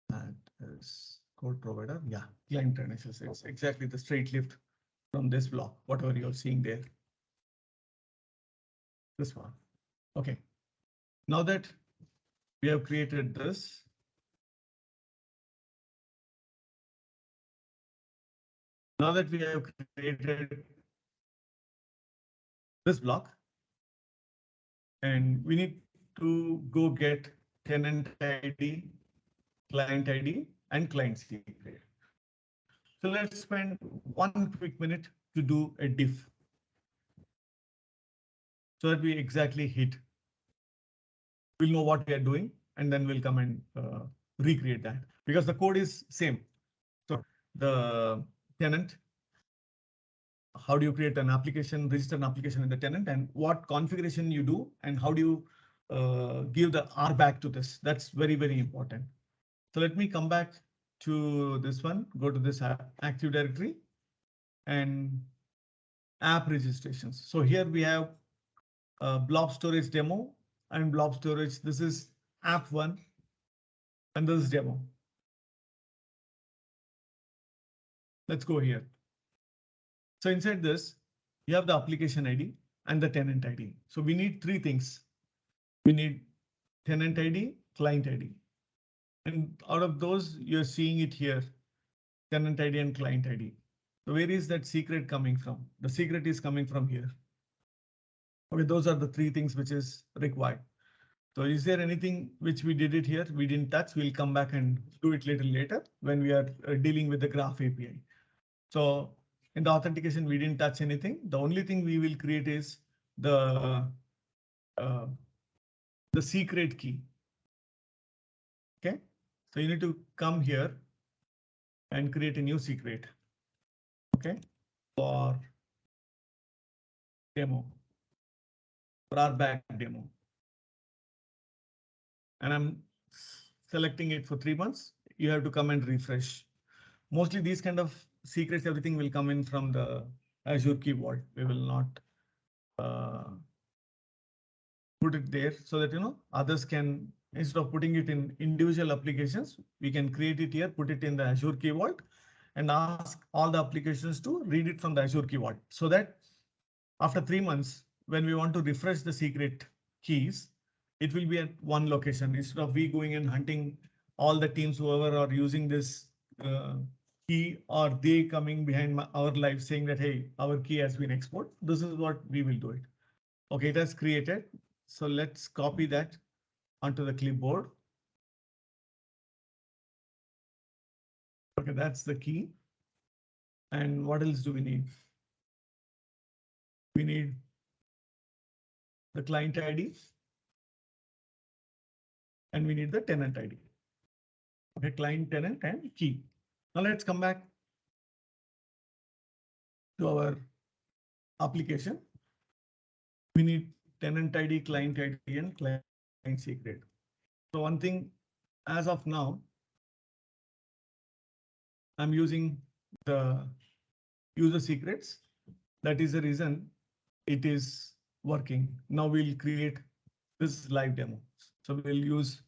That is code provider. Yeah, client analysis. It's exactly the straight lift from this block, whatever you're seeing there. This one. Okay. Now that we have created this, now that we have created this block, and we need to go get tenant ID, client ID, and client secret. So let's spend 1 quick minute to do a diff so that we exactly hit. We'll know what we are doing, and then we'll come and recreate that because the code is same. So the tenant, how do you create an application, register an application in the tenant, and what configuration you do, and how do you give the RBAC to this? That's very, very important. So let me come back to this one, go to this Active Directory and app registrations. So here we have blob storage demo and blob storage. This is app 1 and this is demo. Let's go here. So inside this, you have the application ID and the tenant ID. So we need 3 things. We need tenant ID, client ID. And out of those, you're seeing it here, tenant ID and client ID. So where is that secret coming from? The secret is coming from here. Okay, those are the 3 things which is required. So is there anything which we did it here? We didn't touch. We'll come back and do it little later when we are dealing with the graph API. So in the authentication, we didn't touch anything. The only thing we will create is the secret key. Okay, so you need to come here and create a new secret. Okay, for demo, for our back demo. And I'm selecting it for 3 months. You have to come and refresh. Mostly these kind of secrets, everything will come in from the Azure Key Vault. We will not put it there so that others can, instead of putting it in individual applications, we can create it here, put it in the Azure Key Vault, and ask all the applications to read it from the Azure Key Vault, so that after 3 months, when we want to refresh the secret keys, it will be at one location instead of we going and hunting all the teams whoever are using this key, or they coming behind our live saying that, hey, our key has been exported. This is what we will do it. Okay, it has created. So let's copy that onto the clipboard. Okay, that's the key. And what else do we need? We need the client ID and we need the tenant ID. Okay, client, tenant, and key. Now let's come back to our application. We need tenant ID, client ID, and client secret. So one thing, as of now, I'm using the user secrets. That is the reason it is working. Now we'll create this live demo. So we'll use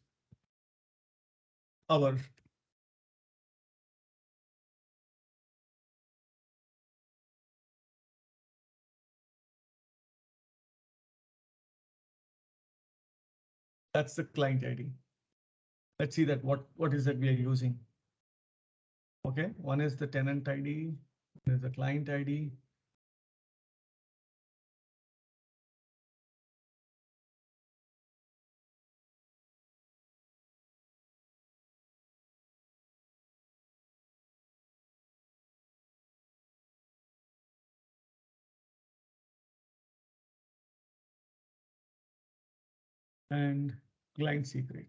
our that's the client ID. Let's see that what is that we are using. Okay, one is the tenant ID, one is the client ID. And client secret.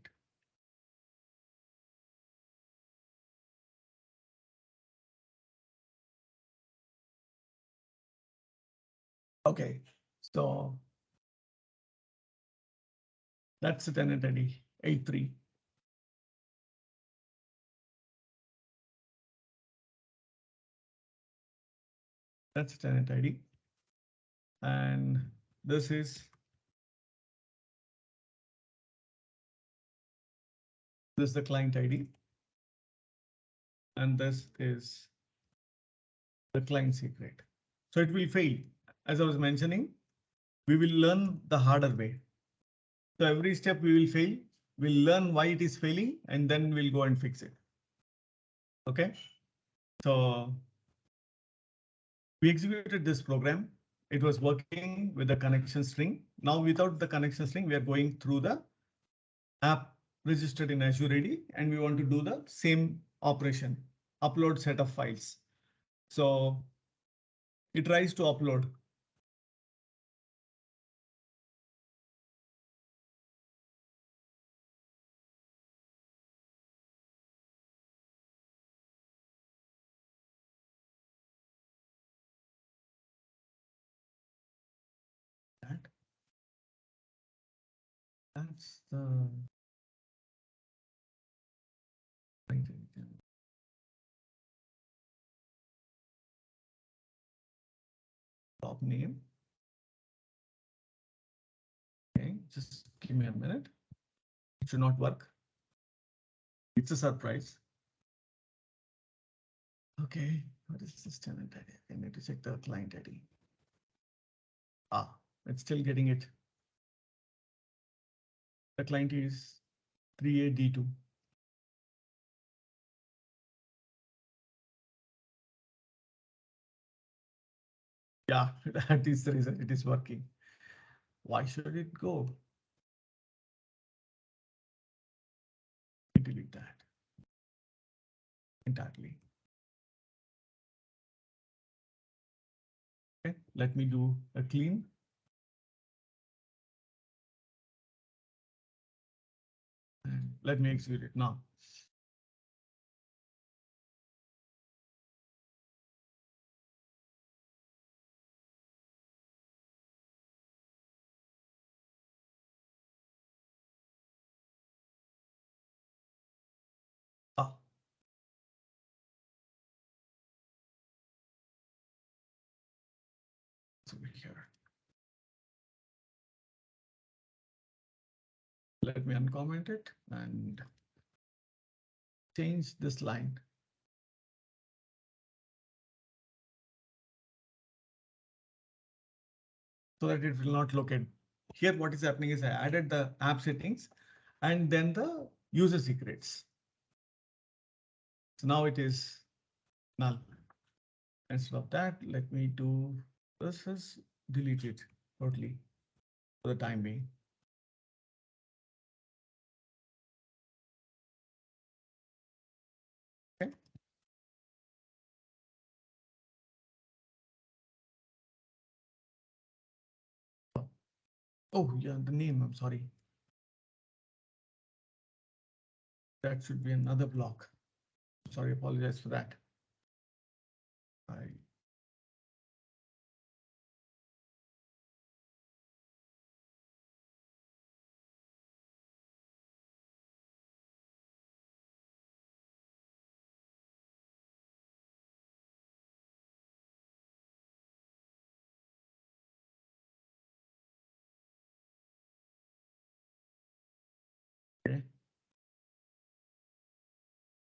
Okay, so that's the tenant ID 83. That's the tenant ID. And this is the client ID. And this is the client secret. So it will fail. As I was mentioning, we will learn the harder way. So every step we will fail, we'll learn why it is failing, and then we'll go and fix it. Okay, so we executed this program. It was working with the connection string. Now without the connection string, we are going through the app registered in Azure AD, and we want to do the same operation, upload set of files. So it tries to upload. That's the top name. Okay, just give me a minute. It should not work. It's a surprise. Okay, what is this tenant ID? I need to check the client ID. Ah, it's still getting it. The client is 3AD2. Yeah, that is the reason it is working. Why should it go? Delete that entirely. Okay, let me do a clean. And let me execute it now. Ah, it's over here. Let me uncomment it and change this line. So that it will not locate. Here, what is happening is I added the app settings and then the user secrets. So now it is null. Instead of that, let me do this is delete it totally for the time being. Okay. Oh, yeah, the name, I'm sorry. That should be another block. Sorry, apologize for that. Okay.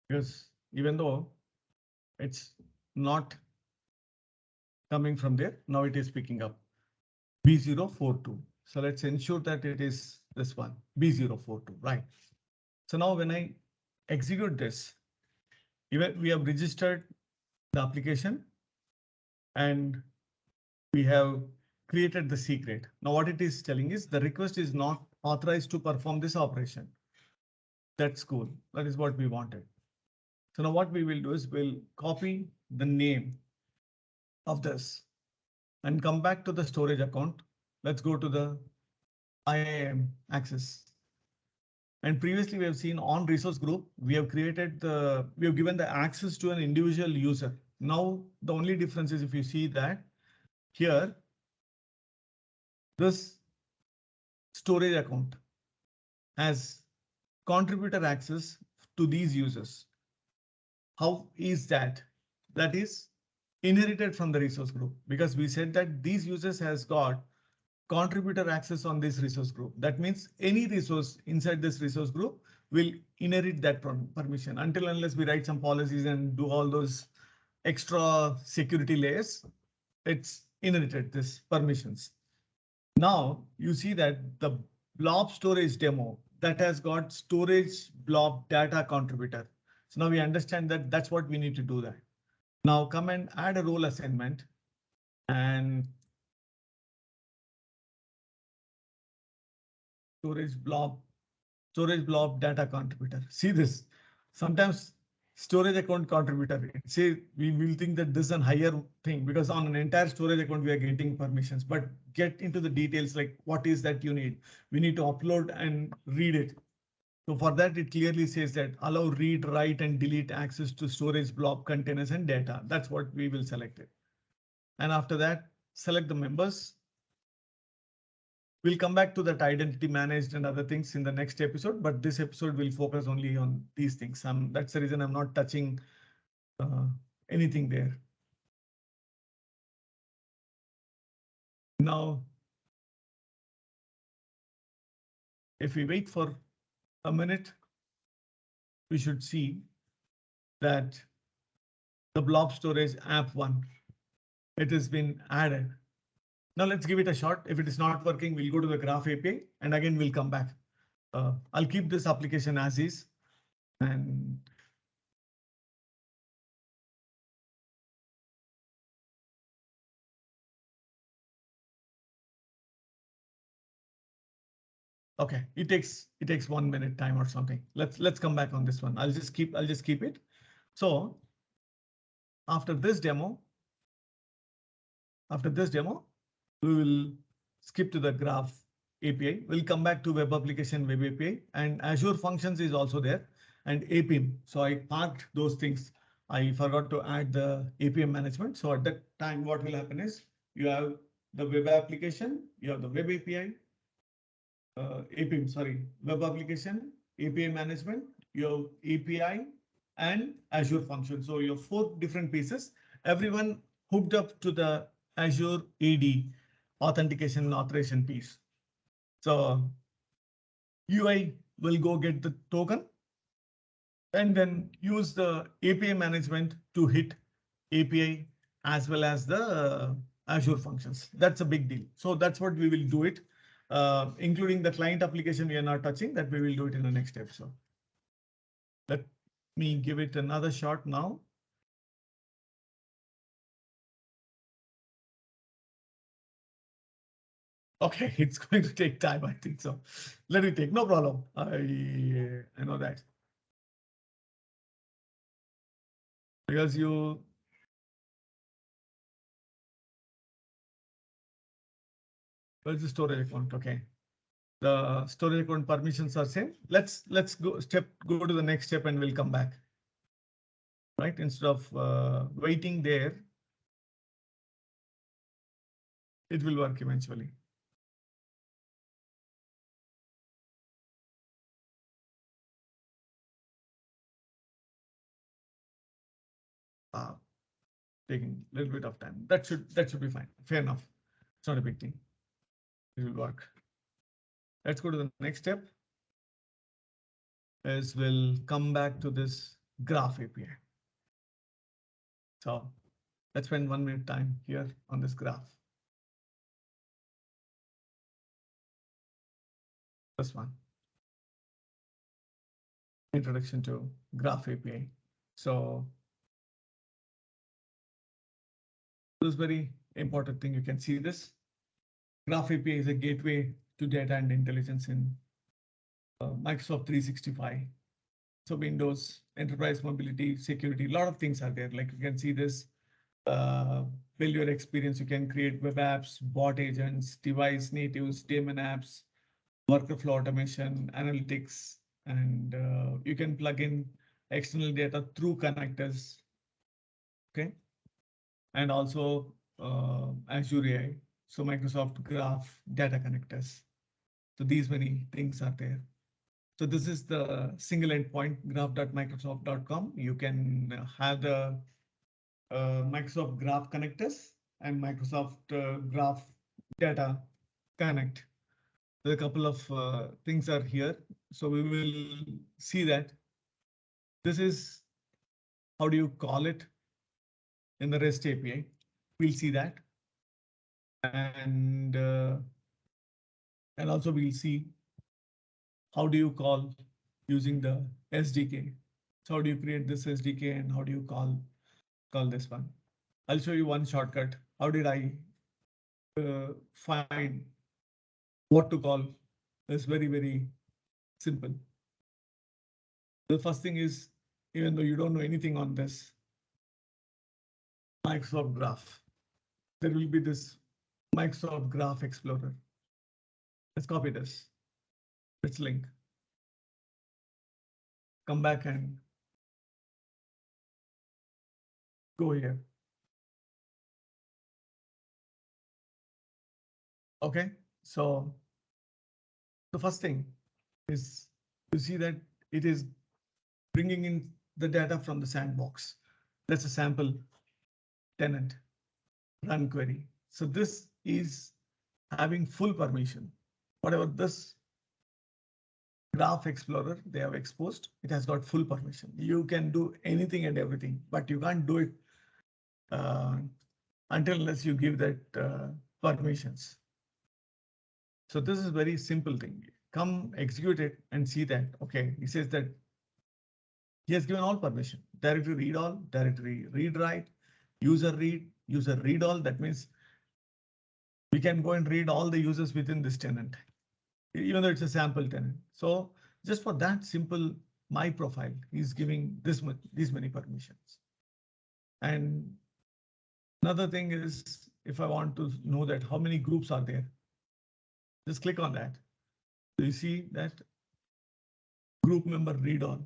Because even though it's not coming from there, now it is picking up B042. So let's ensure that it is this one, B042, right? So now when I execute this, Even we have registered the application and we have created the secret. Now what it is telling is the request is not authorized to perform this operation. That's cool. That is what we wanted. So now what we will do is we'll copy the name of this and come back to the storage account. Let's go to the IAM access. And previously we have seen on resource group, we have given the access to an individual user. Now the only difference is if you see that here, this storage account has contributor access to these users. How is that? That is inherited from the resource group because we said that these users has got contributor access on this resource group. That means any resource inside this resource group will inherit that permission until unless we write some policies and do all those extra security layers. It's inherited this permissions. Now you see that the blob storage demo that has got storage blob data contributor. So now we understand that that's what we need to do that. Now come and add a role assignment and storage blob data contributor. See this. Sometimes storage account contributor. Say we will think that this is a higher thing because on an entire storage account we are getting permissions, but get into the details like what is that you need. We need to upload and read it. So for that, it clearly says that allow read, write, and delete access to storage blob containers and data. That's what we will select it. And after that, select the members. We'll come back to that identity managed and other things in the next episode, but this episode will focus only on these things. That's the reason I'm not touching uh, anything there. Now, if we wait for a minute, we should see that the blob storage app one, it has been added. Now let's give it a shot. If it is not working, we'll go to the Graph API and again we'll come back. I'll keep this application as is and okay, it takes 1 minute time or something. Let's come back on this one. I'll just keep it. So after this demo, we will skip to the Graph API. We'll come back to Web Application Web API and Azure Functions is also there and APIM. So I parked those things. I forgot to add the APM management. So at that time, what will happen is you have the web application, you have the web API, APIM, sorry, web application, API management, your API and Azure function. So you have 4 different pieces, everyone hooked up to the Azure AD authentication and authorization piece. So UI will go get the token and then use the API management to hit API as well as the Azure functions. That's a big deal. So that's what we will do it, including the client application we are not touching, that we will do it in the next episode. Let me give it another shot now. Okay, it's going to take time, I think so. Let it take, no problem. I know that. Because where's the storage account? Okay. The storage account permissions are same. Let's go to the next step and we'll come back. Right, instead of waiting there, it will work eventually. Taking a little bit of time. That should be fine. Fair enough. It's not a big thing. It will work. Let's go to the next step. As we'll come back to this Graph API. So let's spend 1 minute time here on this graph. This one. Introduction to Graph API. So this is very important thing. You can see this. Graph API is a gateway to data and intelligence in Microsoft 365. So Windows, enterprise mobility, security, a lot of things are there. Like you can see this build your experience. You can create web apps, bot agents, device natives, daemon apps, workflow automation, analytics, and you can plug in external data through connectors. Okay, and also Azure AI, so Microsoft Graph data connectors. So these many things are there. So this is the single endpoint graph.microsoft.com. You can have the Microsoft Graph connectors and Microsoft Graph data connect. There are a couple of things are here. So we will see that this is how do you call it in the REST API. We'll see that. And also we'll see how do you call using the SDK. So how do you create this SDK and how do you call this one? I'll show you one shortcut. How did I find what to call? It's very, very simple. The first thing is, even though you don't know anything on this Microsoft Graph, there will be this Microsoft Graph Explorer. Let's copy this. Let's link. Come back and go here. Okay, so the first thing is you see that it is bringing in the data from the sandbox. That's a sample tenant run query. So this is having full permission. Whatever this Graph Explorer they have exposed, it has got full permission. You can do anything and everything, but you can't do it until unless you give that permissions. So this is very simple thing. Come execute it and see that, okay, he says that he has given all permission. Directory read all, directory read write, user read all. That means we can go and read all the users within this tenant, even though it's a sample tenant. So just for that simple my profile, he's giving these many permissions. And another thing is, if I want to know that how many groups are there, just click on that. So you see that group member read all.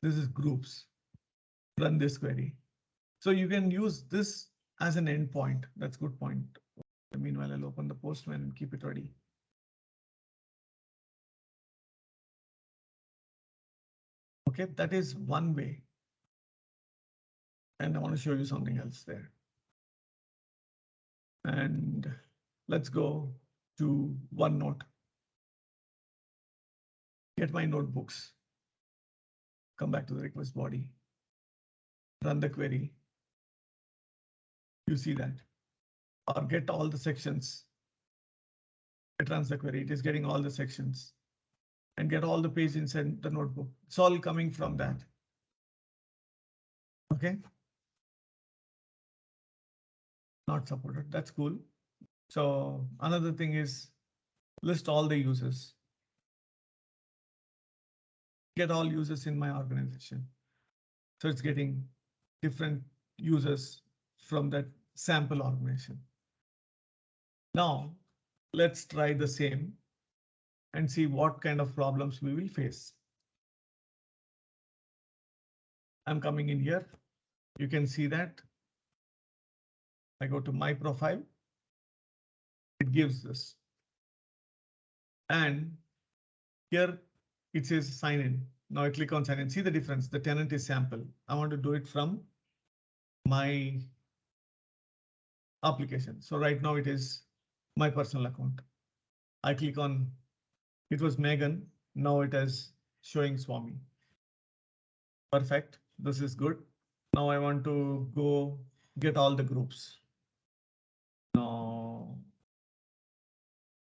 This is groups. Run this query. So you can use this as an endpoint. That's a good point. Meanwhile, I'll open the Postman and keep it ready. Okay, that is one way. And I want to show you something else there. And let's go to OneNote. Get my notebooks. Come back to the request body. Run the query. You see that. Or get all the sections. It runs the query. It is getting all the sections. And get all the pages inside the notebook. It's all coming from that. Okay. Not supported. That's cool. So another thing is list all the users. Get all users in my organization. So it's getting different users from that sample organization. Now let's try the same and see what kind of problems we will face. I'm coming in here. You can see that I go to my profile. It gives this. And here it says sign in. Now I click on sign in. See the difference. The tenant is sample. I want to do it from my application. So right now it is my personal account. I click on, it was Megan. Now it is showing Swamy. Perfect. This is good. Now I want to go get all the groups. Now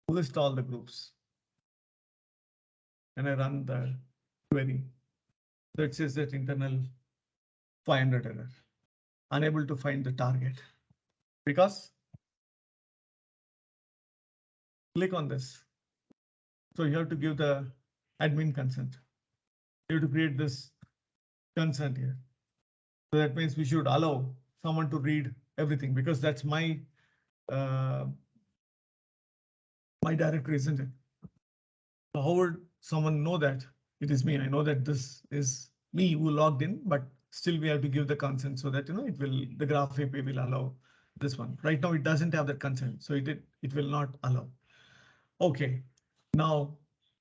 list all the groups. And I run the query. So it says that internal 500 error, unable to find the target. Because click on this. So you have to give the admin consent. You have to create this consent here. So that means we should allow someone to read everything, because that's my directory, isn't it? So how would someone know that it is me? I know that this is me who logged in, but still we have to give the consent so that the Graph API will allow this one. Right now it doesn't have that consent, so it will not allow. Okay, now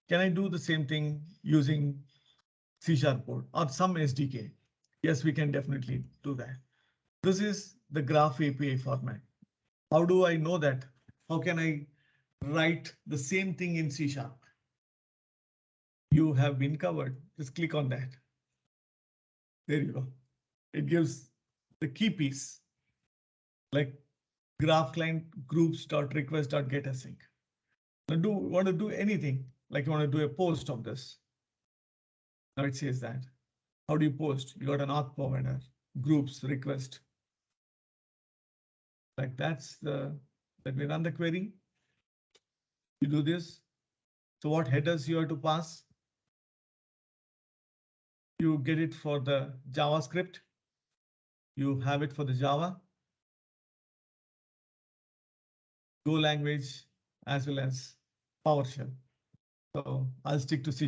can I do the same thing using C# code or some SDK? Yes, we can definitely do that. This is the Graph API format. How do I know that? How can I write the same thing in C#? You have been covered. Just click on that. There you go. It gives the key piece like graph client groups.request.get async. Now want to do anything, like you want to do a post of this. Now it says that. How do you post? You got an auth provider, groups request. Like that's let me run the query. You do this. So what headers you have to pass? You get it for the JavaScript. You have it for the Java, Go language, as well as PowerShell. So I'll stick to C#,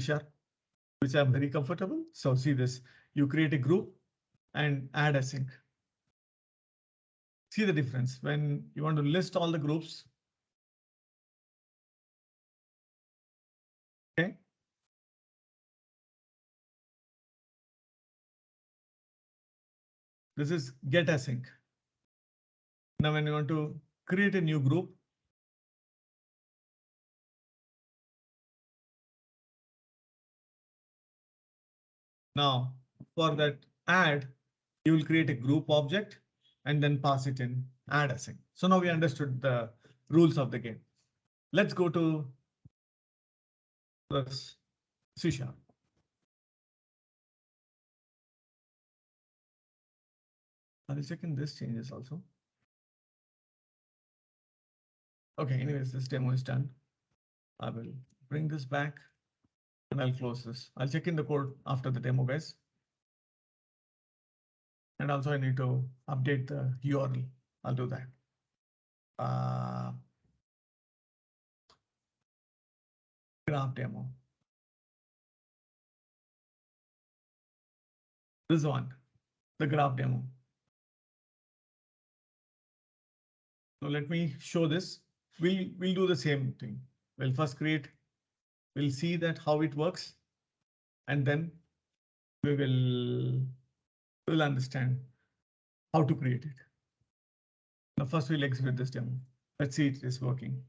which I'm very comfortable. So see this, you create a group and add async. See the difference when you want to list all the groups. Okay. This is get async. Now when you want to create a new group, now for that add, you will create a group object and then pass it in add async. So now we understood the rules of the game. Let's go to this C#. I'll check in this changes also. Okay, anyways, this demo is done. I will bring this back and I'll close this. I'll check in the code after the demo, guys. And also I need to update the URL. I'll do that. Graph demo. This one, the graph demo. So let me show this. We'll do the same thing. We'll first we'll see that how it works, and then we'll understand how to create it. Now first we'll execute this demo. Let's see it is working.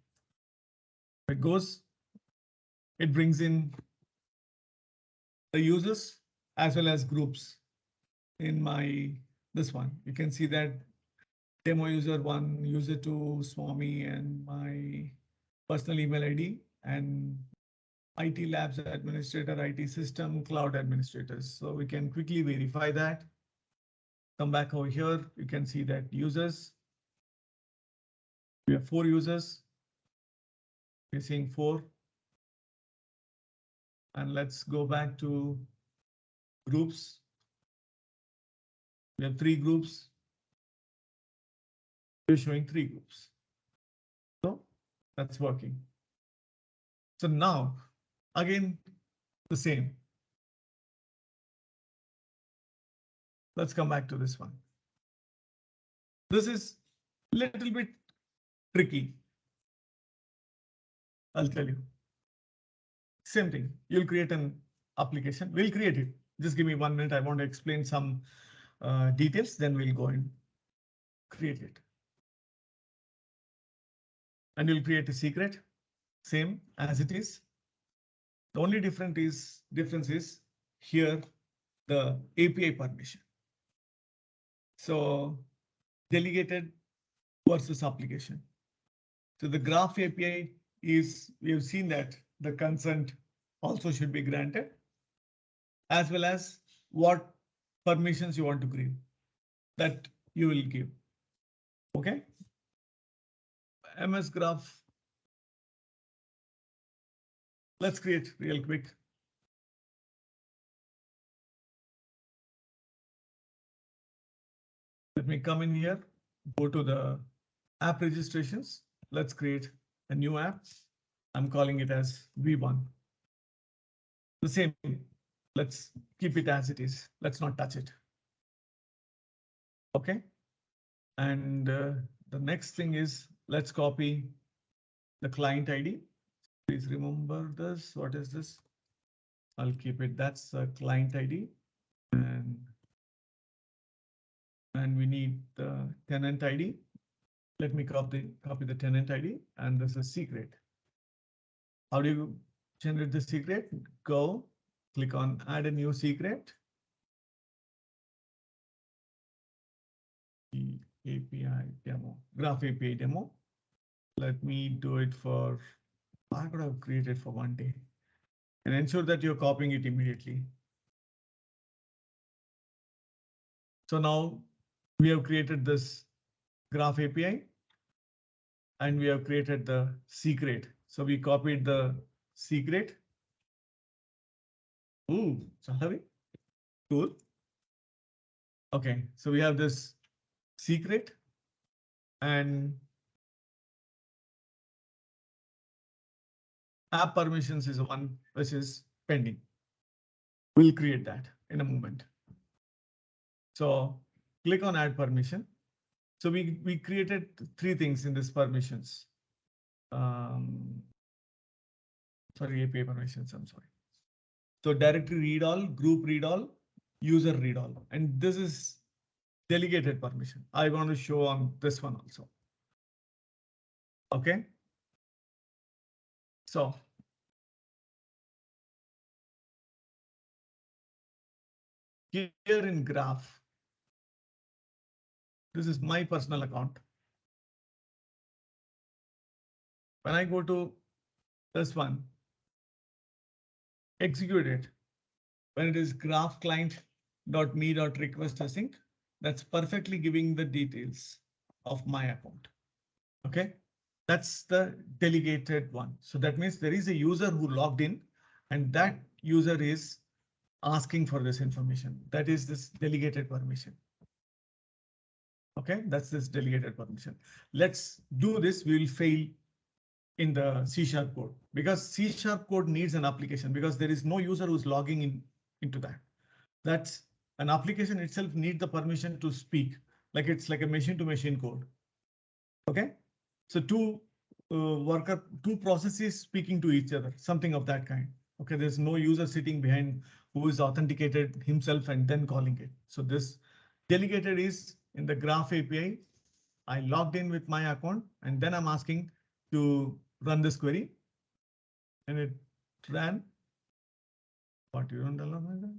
It goes, it brings in the users as well as groups. In this one, you can see that demo user 1, user 2, Swamy, and my personal email ID, and IT labs administrator, IT system, cloud administrators. So we can quickly verify that. Come back over here. You can see that users. We have 4 users. We're seeing 4. And let's go back to groups. We have 3 groups. We're showing 3 groups. So that's working. So now, again, the same. Let's come back to this one. This is a little bit tricky. I'll tell you. Same thing. You'll create an application. We'll create it. Just give me 1 minute. I want to explain some details. Then we'll go and create it. And you'll create a secret. Same as it is. The only difference is here the API permission. So delegated versus application. So the Graph API is, we have seen that the consent also should be granted, as well as what permissions you want to give, that you will give. Okay. MS Graph. Let's create real quick. Let me come in here, go to the app registrations. Let's create a new app. I'm calling it as V1. The same. Let's keep it as it is. Let's not touch it. Okay. And the next thing is let's copy the client ID. Please remember this. What is this? I'll keep it. That's a client ID. And we need the tenant ID. Let me copy the tenant ID, and this is secret. How do you generate the secret? Go, click on add a new secret. API demo, Graph API demo. Let me do it for, I could have created for one day, and ensure that you're copying it immediately. So now we have created this Graph API and we have created the secret. So we copied the secret. Ooh, Salavi. Cool. Okay, so we have this secret and app permissions is one which is pending. We'll create that in a moment. So click on add permission. So we created three things in this permissions. Sorry, API permissions, I'm sorry. So directory read all, group read all, user read all, and this is delegated permission. I want to show on this one also. Okay. So here in Graph, this is my personal account. When I go to this one, execute it. When it is graph client.me.request async, that's perfectly giving the details of my account. Okay, that's the delegated one. So that means there is a user who logged in and that user is asking for this information. That is this delegated permission. Okay, that's this delegated permission. Let's do this. We will fail in the C# code because C# code needs an application because there is no user who's logging in into that. That's an application itself need the permission to speak, like it's like a machine to machine code. Okay, so two processes speaking to each other, something of that kind. Okay, there's no user sitting behind who is authenticated himself and then calling it. So this delegated is in the Graph API. I logged in with my account and then I'm asking to run this query and it ran. What you don't allow me?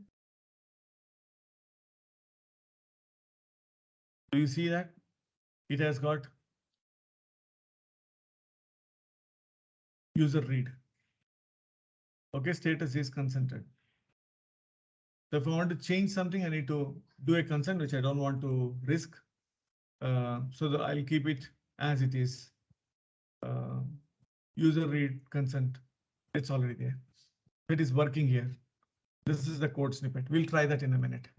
Do you see that? It has got user read. Okay, status is consented. So if I want to change something, I need to do a consent, which I don't want to risk. So that I'll keep it as it is. User read consent. It's already there. It is working here. This is the code snippet. We'll try that in a minute.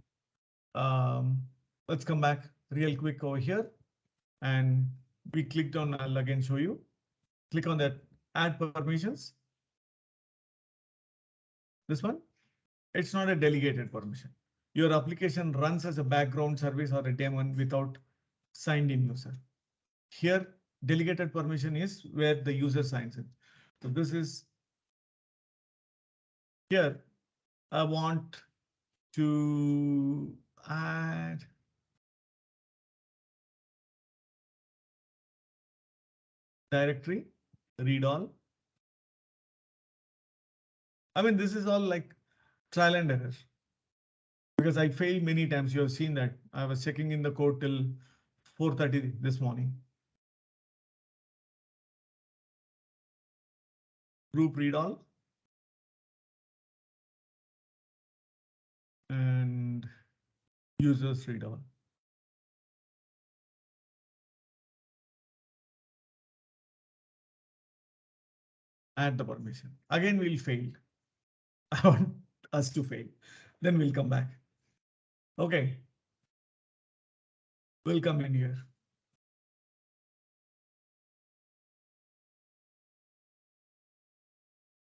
Let's come back real quick over here. And we clicked on, I'll again show you. Click on that add permissions. This one, it's not a delegated permission. Your application runs as a background service or a daemon without signed in user. Here, delegated permission is where the user signs in. So this is here. I want to add directory, read all. I mean, this is all like trial and error because I failed many times. You have seen that I was checking in the code till 4:30 this morning. Group read all. And users readable. Add the permission. Again, we'll fail. I want us to fail. Then we'll come back. Okay. We'll come in here.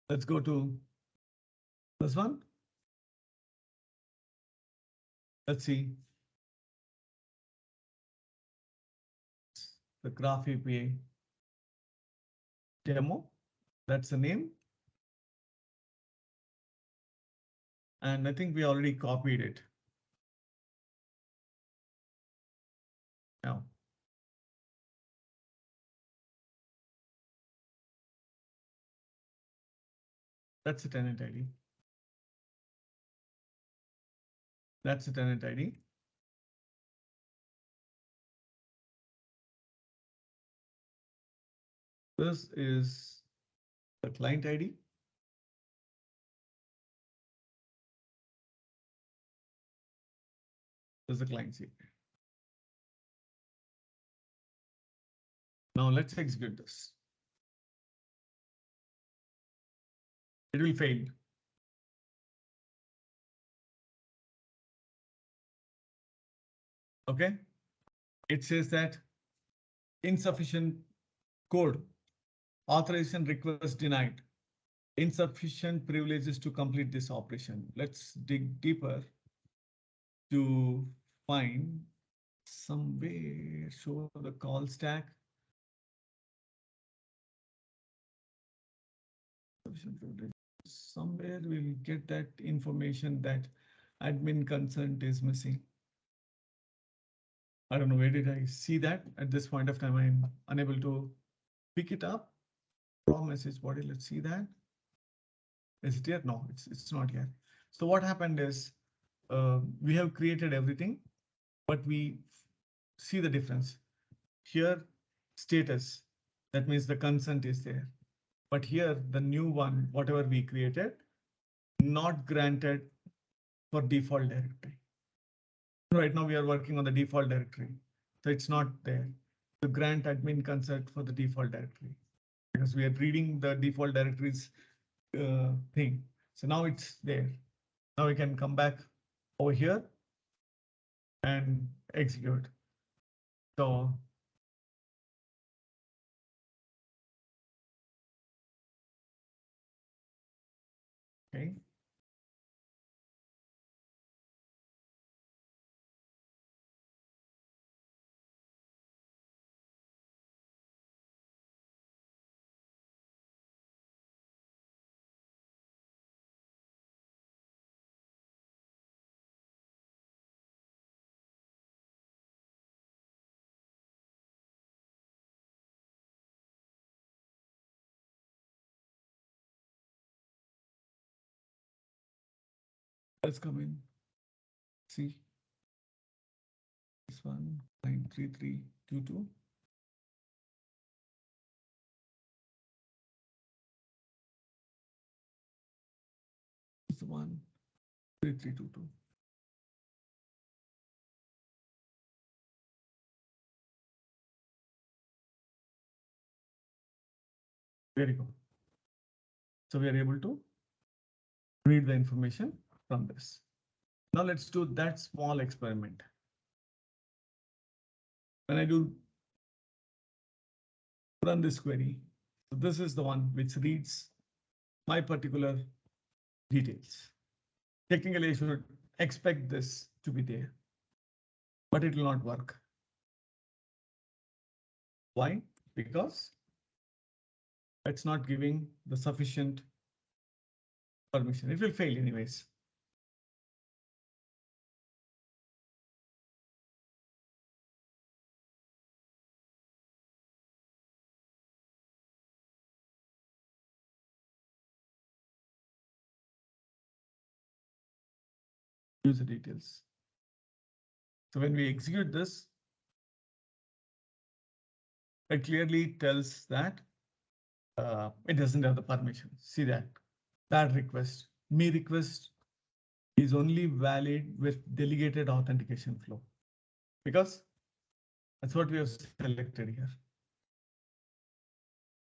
Let's go to this one. Let's see. The Graph API demo. That's the name. And I think we already copied it. Now, that's the tenant ID. That's the tenant ID. This is the client ID. This is the client secret. Now let's execute this. It will fail. Okay. It says that insufficient code, authorization request denied, insufficient privileges to complete this operation. Let's dig deeper to find somewhere, show the call stack. Somewhere we'll get that information that admin consent is missing. I don't know, where did I see that? At this point of time, I'm unable to pick it up. Promise is what? Let's see that. Is it here? No, it's not here. So what happened is we have created everything, but we see the difference. Here, status, that means the consent is there. But here, the new one, whatever we created, not granted for default directory. Right now, we are working on the default directory. So it's not there. To grant admin consent for the default directory, because we are reading the default directories thing. So now it's there. Now we can come back over here and execute. So okay. Let's come in. See this one, 93322. This one, 3322. Very good. So we are able to read the information from this. Now let's do that small experiment. When I do run this query, so this is the one which reads my particular details. Technically, I should expect this to be there, but it will not work. Why? Because it's not giving the sufficient permission. It will fail anyways. User details. So when we execute this, it clearly tells that it doesn't have the permission. See that request, me request, is only valid with delegated authentication flow, because that's what we have selected here.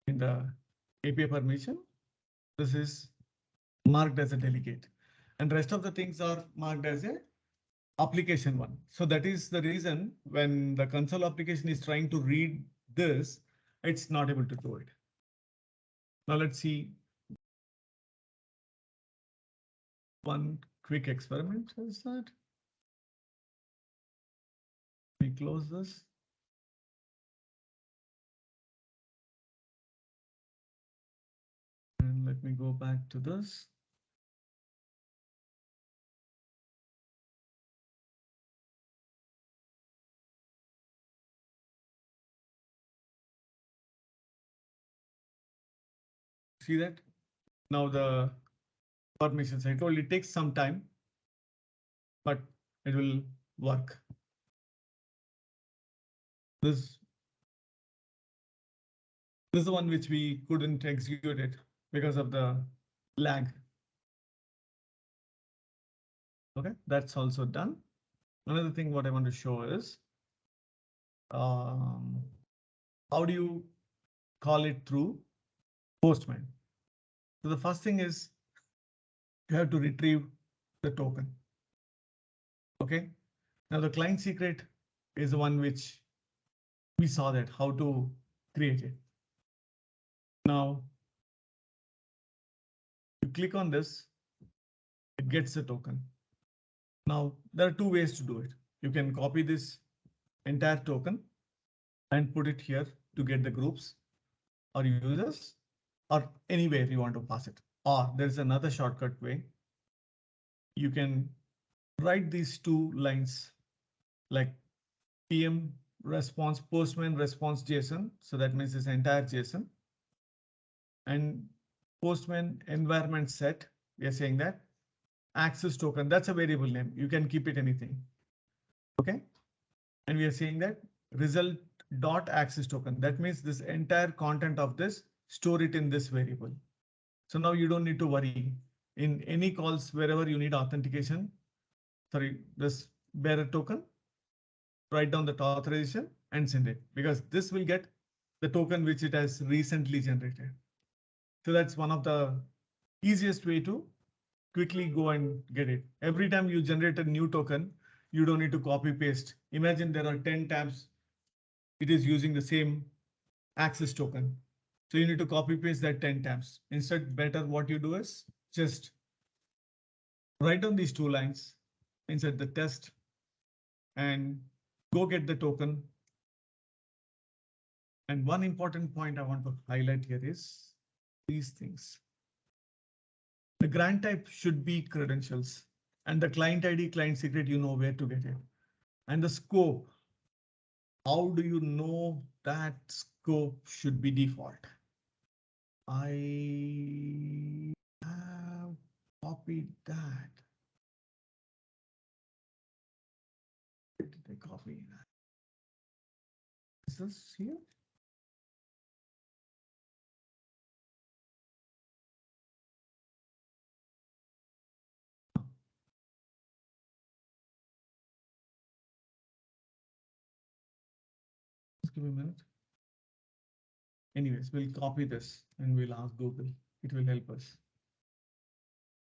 In the API permission, this is marked as a delegate, and rest of the things are marked as a application one. So that is the reason when the console application is trying to read this, it's not able to do it. Now let's see one quick experiment. Is that we close this? And let me go back to this. See that? Now the permissions, I told it takes some time, but it will work. This is the one which we couldn't execute it because of the lag. Okay, that's also done. Another thing what I want to show is how do you call it through Postman? So the first thing is you have to retrieve the token. Okay, now the client secret is the one which we saw that how to create it. Now you click on this, it gets the token. Now there are two ways to do it. You can copy this entire token and put it here to get the groups or users, or anywhere you want to pass it. Or there's another shortcut way. You can write these two lines like PM response, Postman response JSON. So that means this entire JSON. And Postman environment set, we are saying that access token, that's a variable name. You can keep it anything. Okay. And we are saying that result dot access token. That means this entire content of this, store it in this variable. So now you don't need to worry in any calls wherever you need authentication. Sorry, this bearer token, write down that authorization and send it, because this will get the token which it has recently generated. So that's one of the easiest way to quickly go and get it. Every time you generate a new token, you don't need to copy paste. Imagine there are 10 tabs. It is using the same access token. So you need to copy paste that 10 tabs. Instead, better what you do is just write down these two lines, insert the test, and go get the token. And one important point I want to highlight here is these things. The grant type should be credentials, and the client ID, client secret, you know where to get it. And the scope, how do you know that scope should be default? I have copied that. Where did I copy that? Is this here? Just give me a minute. Anyways, we'll copy this and we'll ask Google. It will help us.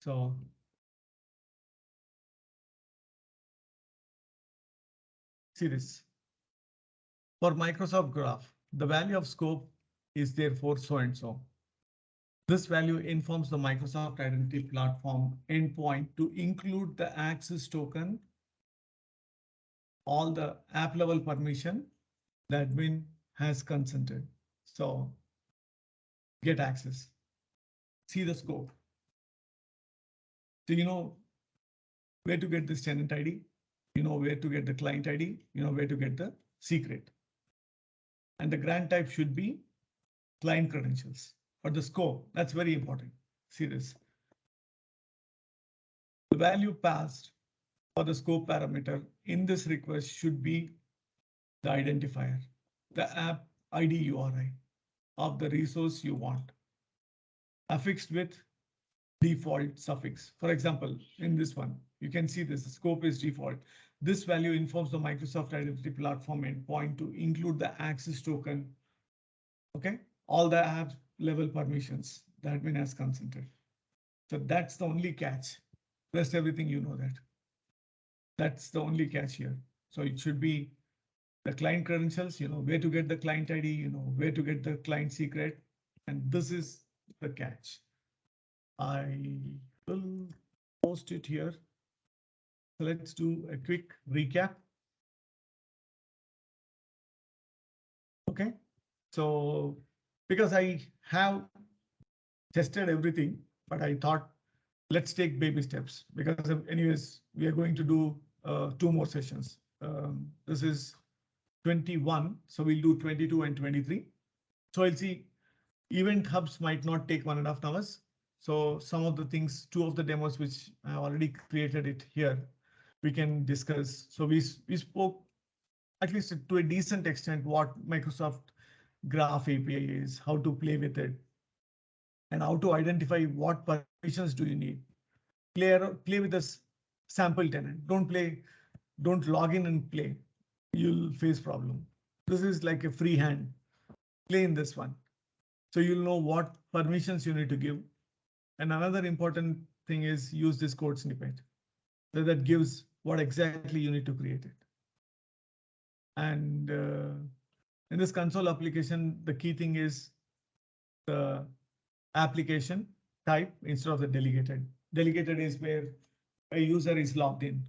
So see this. For Microsoft Graph, the value of scope is therefore so and so. This value informs the Microsoft Identity Platform endpoint to include the access token, all the app level permission that admin has consented. So get access. See the scope. So you know where to get this tenant ID, you know where to get the client ID, you know where to get the secret. And the grant type should be client credentials, or the scope. That's very important. See this. The value passed for the scope parameter in this request should be the identifier, the app ID URI of the resource you want, affixed with default suffix. For example, in this one, you can see this, the scope is default. This value informs the Microsoft Identity Platform endpoint to include the access token. Okay, all the app level permissions the admin has consented. So that's the only catch. Rest everything you know that. That's the only catch here. So it should be the client credentials, where to get the client ID, where to get the client secret. And this is the catch. I will post it here. So let's do a quick recap. Okay, so because I have tested everything, but I thought let's take baby steps because anyways, we are going to do 2 more sessions. This is 21, so we'll do 22 and 23. So I'll see event hubs might not take 1.5 hours. So some of the things, 2 of the demos which I already created it here, we can discuss. So we spoke at least to a decent extent what Microsoft Graph API is, how to play with it, and how to identify what permissions do you need. Play with this sample tenant. Don't log in and play. You'll face problem. This is like a free hand. Play in this one. So you'll know what permissions you need to give. And another important thing is use this code snippet. So that gives what exactly you need to create it. And in this console application, the key thing is the application type instead of the delegated. Delegated is where a user is logged in.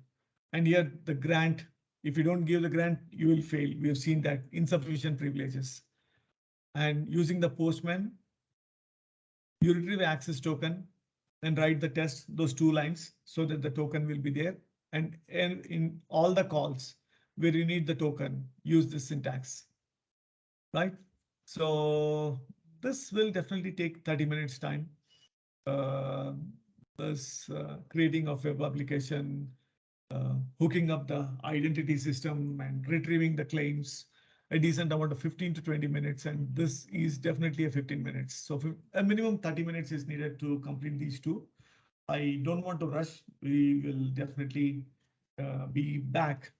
And here the grant, if you don't give the grant, you will fail. We have seen that insufficient privileges. And using the postman, you retrieve access token and write the test, those 2 lines, so that the token will be there. And in all the calls where you need the token, use this syntax, right? So this will definitely take 30 minutes time. This creating of web application, hooking up the identity system and retrieving the claims, a decent amount of 15 to 20 minutes. And this is definitely a 15 minutes. So a minimum 30 minutes is needed to complete these 2. I don't want to rush. We will definitely be back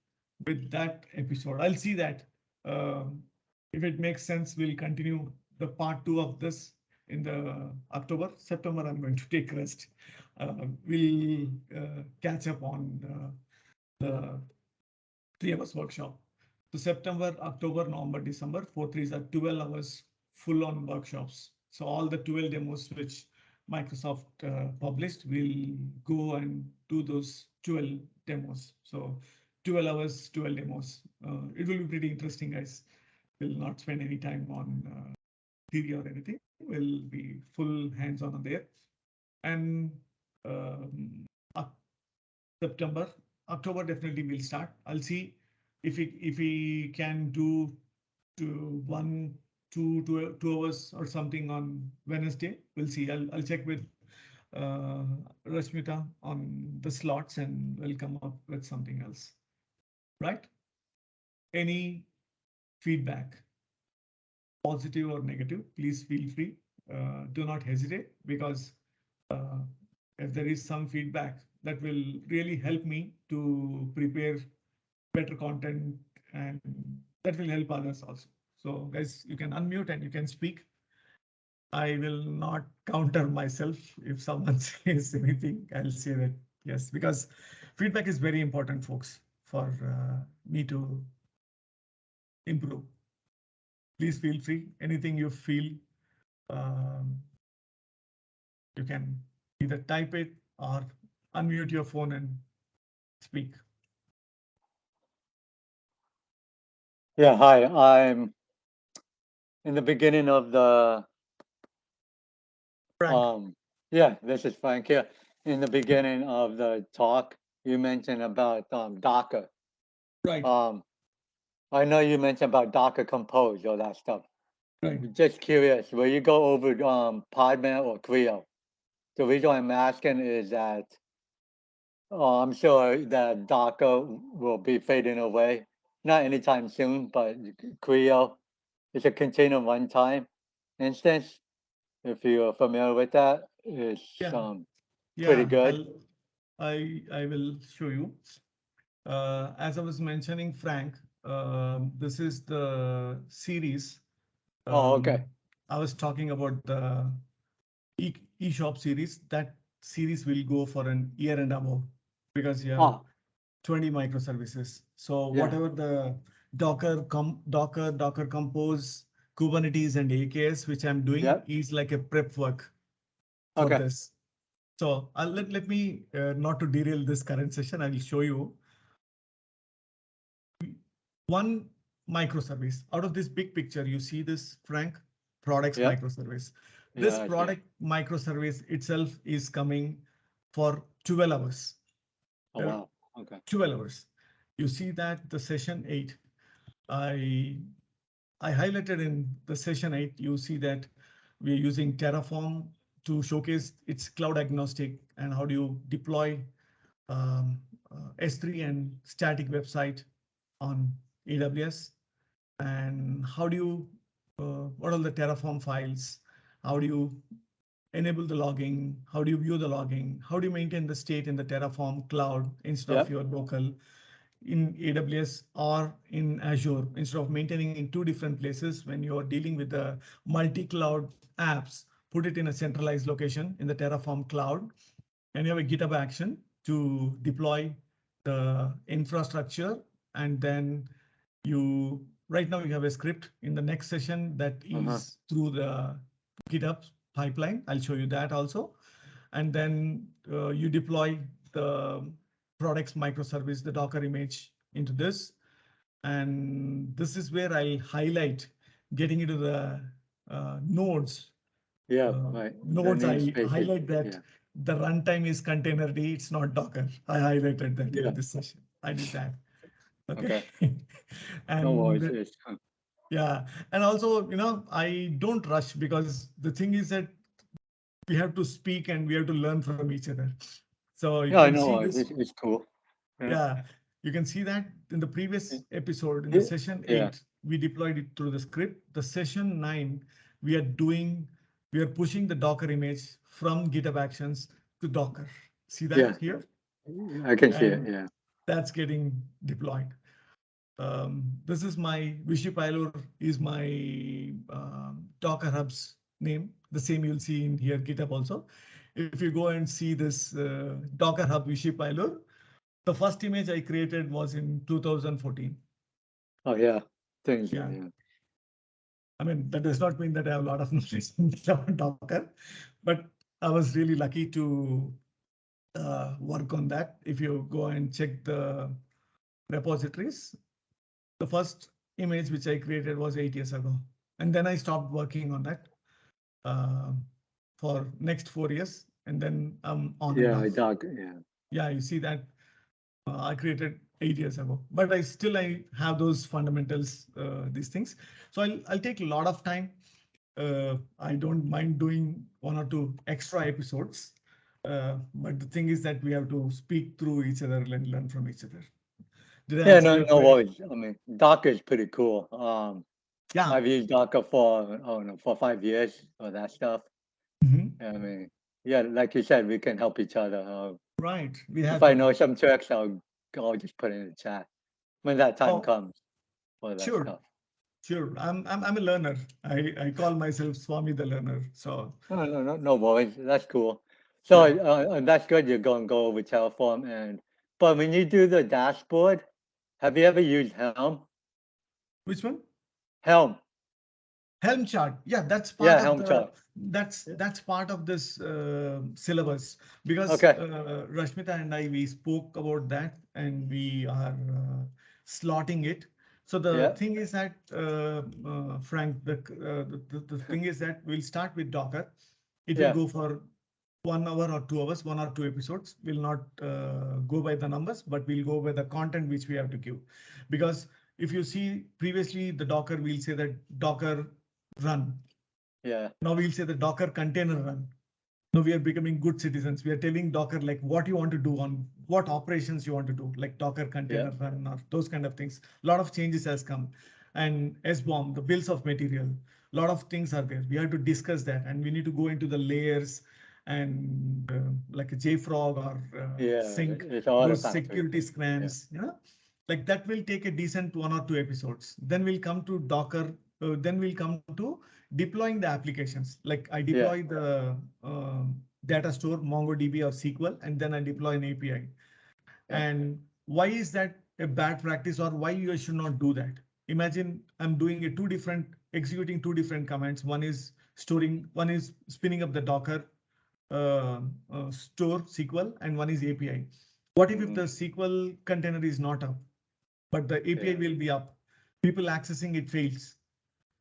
with that episode. I'll see that if it makes sense, we'll continue the part 2 of this in the October. September, I'm going to take rest. We'll catch up on the 3 hours workshop. So September, October, November, December, 4/3 are 12 hours full on workshops. So all the 12 demos which Microsoft published, we'll go and do those 12 demos. So 12 hours, 12 demos. It will be pretty interesting, guys. We'll not spend any time on theory or anything. We'll be full hands-on on there. And September, October definitely will start. I'll see if we can do to 2 hours or something on Wednesday. We'll see. I'll check with Rashmita on the slots and we'll come up with something else. Right? Any feedback, positive or negative, please feel free. Do not hesitate, because if there is some feedback that will really help me to prepare better content, and that will help others also. So guys, you can unmute and you can speak. I will not counter myself. If someone says anything, I'll say that yes, because feedback is very important, folks, for me to improve. Please feel free. Anything you feel, you can either type it or unmute your phone and speak. Yeah, hi, I'm in the beginning of the, Frank. Yeah, this is Frank here. In the beginning of the talk, you mentioned about Docker. Right. I know you mentioned about Docker Compose, all that stuff. Right. Just curious, will you go over Podman or Creo? The reason I'm asking is that I'm sure that Docker will be fading away. Not anytime soon, but Creo is a container runtime instance. If you're familiar with that, it's Yeah. pretty Yeah, good. I will show you. As I was mentioning, Frank, this is the series. Oh, Um, okay. I was talking about the eShop series. That series will go for an year and above because you have Oh, 20 microservices. So yeah. whatever the Docker Compose, Kubernetes, and AKS, which I'm doing, Yep. is like a prep work for Okay. this. So let me not to derail this current session. I will show you one microservice out of this big picture. You see this, Frank, products Yep. microservice. Yeah, This I see. product microservice itself is coming for 12 hours. Oh, wow. Okay. 12 hours. You see that the session 8, I I highlighted in the session 8, you see that we're using Terraform to showcase its cloud agnostic and how do you deploy um, S3 and static website on AWS, and how do you, what are the Terraform files? How do you enable the logging? How do you view the logging? How do you maintain the state in the Terraform cloud instead of Yep. your local in AWS or in Azure, instead of maintaining in two different places when you're dealing with the multi-cloud apps, put it in a centralized location in the Terraform cloud, and you have a GitHub action to deploy the infrastructure. And then right now you have a script in the next session that Uh-huh. is through the GitHub pipeline. I'll show you that also. And then you deploy the products microservice, the Docker image into this. And this is where I'll highlight getting into the nodes. Yeah, right. The Nodes, I namespaces. highlight that Yeah. the runtime is containerd, it's not Docker. I highlighted that Yeah. in this session. I did that. Okay. Okay. No worries. And yeah, and also, I don't rush because the thing is that we have to speak and we have to learn from each other. So you Yeah, can no see worries. this. It's cool. Yeah. Yeah, you can see that in the previous episode, in the Yeah. session Yeah. 8, we deployed it through the script. The session 9, we are pushing the Docker image from GitHub Actions to Docker. See that Yeah. here? I can see it. And Yeah. that's getting deployed. This is my Vishipilor is my Docker Hub's name. The same you'll see in here GitHub also. If you go and see this Docker Hub Vishipilor, the first image I created was in 2014. Oh, yeah. Things. Yeah. Yeah. I mean, that does not mean that I have a lot of knowledge in Docker, but I was really lucky to work on that. If you go and check the repositories, the first image which I created was 8 years ago. And then I stopped working on that uh, for next 4 years. And then I'm on and Yeah. off. Yeah. Yeah, you see that I created 8 years ago, but I have those fundamentals, these things. So I'll take a lot of time. I don't mind doing 1 or 2 extra episodes. But the thing is that we have to speak through each other and learn from each other. Did I Yeah. answer No, your no query? worries. I mean, Docker is pretty cool. Yeah. I've used Docker for, I don't know, for 5 years or that stuff. Mhm. I mean, yeah, like you said, we can help each other. Right. We If have I to. know some tricks, I'll just put it in the chat when that time Oh, comes for that sure. stuff. Sure. I'm a learner. I call myself Swami the learner. So No worries. That's cool. So, yeah. and that's good. You're going to go over Terraform, but when you do the dashboard, have you ever used Helm? Which one? Helm. Helm chart. Yeah, that's part Yeah, of Helm the chart. that's part of this syllabus because Okay. Rashmita and we spoke about that and we are slotting it. So the Yeah. thing is that Frank, the thing is that we'll start with Docker. It will Yeah. go for 1 hour or 2 hours, 1 or 2 episodes. We'll not go by the numbers, but we'll go by the content which we have to give. Because if you see previously the Docker, we'll say that Docker run. Yeah. Now we'll say the Docker container run. Now we are becoming good citizens. We are telling Docker like what you want to do on what operations you want to do, like Docker Yeah. container run or those kind of things. A lot of changes has come. And SBOM, the bills of material, a lot of things are there. We have to discuss that and we need to go into the layers and like a JFrog or Yeah, Sync, it's those Artifactory. security Yeah, scans, like that will take a decent 1 or 2 episodes. Then we'll come to Docker. Then we'll come to deploying the applications. Like I yeah, deploy the data store, MongoDB or SQL, and then I deploy an API. yeah, And why is that a bad practice, or why you should not do that? Imagine I'm doing executing two different commands. One is spinning up the Docker store SQL, and one is API. What if hmm, the SQL container is not up, but the API yeah, will be up? People accessing it fails.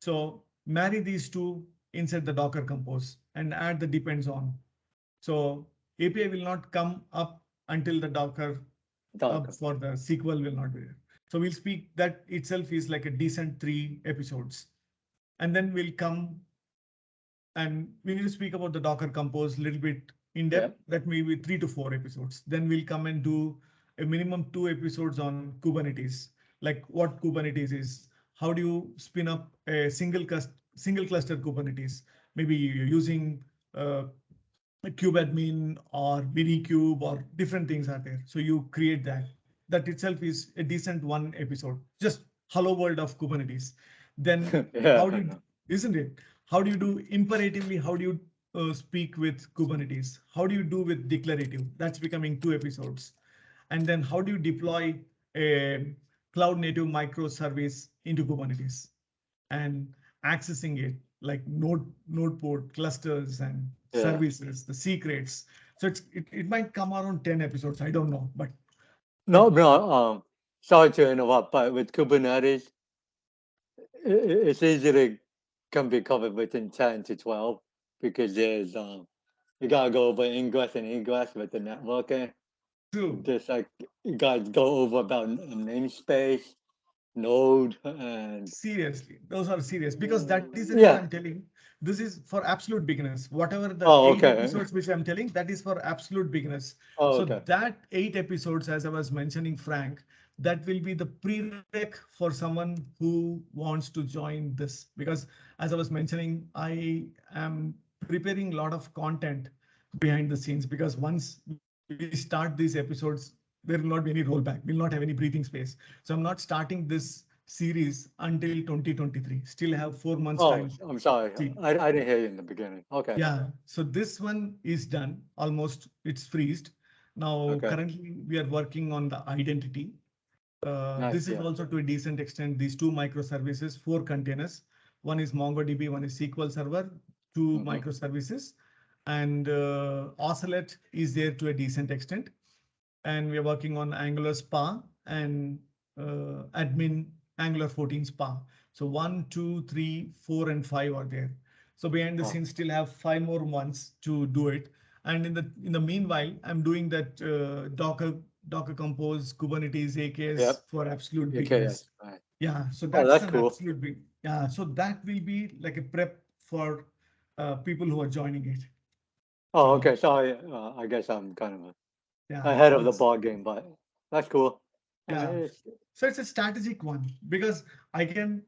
So marry these two inside the Docker compose and add the depends on. So API will not come up until the Docker up Docker. for the SQL will not be there. So we'll speak that itself is like a decent 3 episodes. And then we'll come and we need to speak about the Docker Compose a little bit in Yeah, depth. That may be 3 to 4 episodes. Then we'll come and do a minimum 2 episodes on Kubernetes, like what Kubernetes is. How do you spin up a single cluster Kubernetes? Maybe you're using uh, kubeadmin or minikube or different things are there. So you create that. That itself is a decent 1 episode. Just hello world of Kubernetes. Then yeah, how do you, isn't it? How do you do imperatively? How do you speak with Kubernetes? How do you do with declarative? That's becoming 2 episodes. And then how do you deploy a cloud native microservice into Kubernetes and accessing it like node port clusters and yeah. services, the secrets. So it might come around 10 episodes. I don't know, but No, no. Sorry to interrupt, but with Kubernetes, it's easily can be covered within 10 to 12 because there's you gotta go over ingress and egress with the networking. true. Just like you guys go over about namespace, node, and Seriously, those are serious because that is the reason I'm yeah. telling. This is for absolute beginners. Whatever the Oh, eight okay. episodes which I'm telling, that is for absolute beginners. Oh, So okay. that 8 episodes, as I was mentioning, Frank, that will be the prereq for someone who wants to join this. Because as I was mentioning, I am preparing a lot of content behind the scenes because once we start these episodes, there will not be any rollback. We'll not have any breathing space. So I'm not starting this series until 2023. Still have 4 months Oh, time. I'm sorry. See, I didn't hear you in the beginning. Okay. yeah. So this one is done. Almost it's freezed. Now Okay. currently we are working on the identity. Nice. This is Yeah. also to a decent extent, these two microservices, 4 containers. One is MongoDB, one is SQL Server, two Hmm. microservices. And Ocelot is there to a decent extent. And we are working on Angular SPA and admin Angular 14 SPA. So 1, 2, 3, 4, and 5 are there. So behind the Oh, scenes, still have 5 more months to do it. And in the meanwhile, I'm doing that Docker Compose Kubernetes AKS yep. for absolute Okay. beginners. Yes. Right. Yeah, so Oh, that's that's an cool. absolute big. Yeah, so that will be like a prep for people who are joining it. Oh, So okay. Sorry. I guess I'm kind of yeah, ahead of the it's ball game, but that's cool. yeah. It's, So it's a strategic one because I can,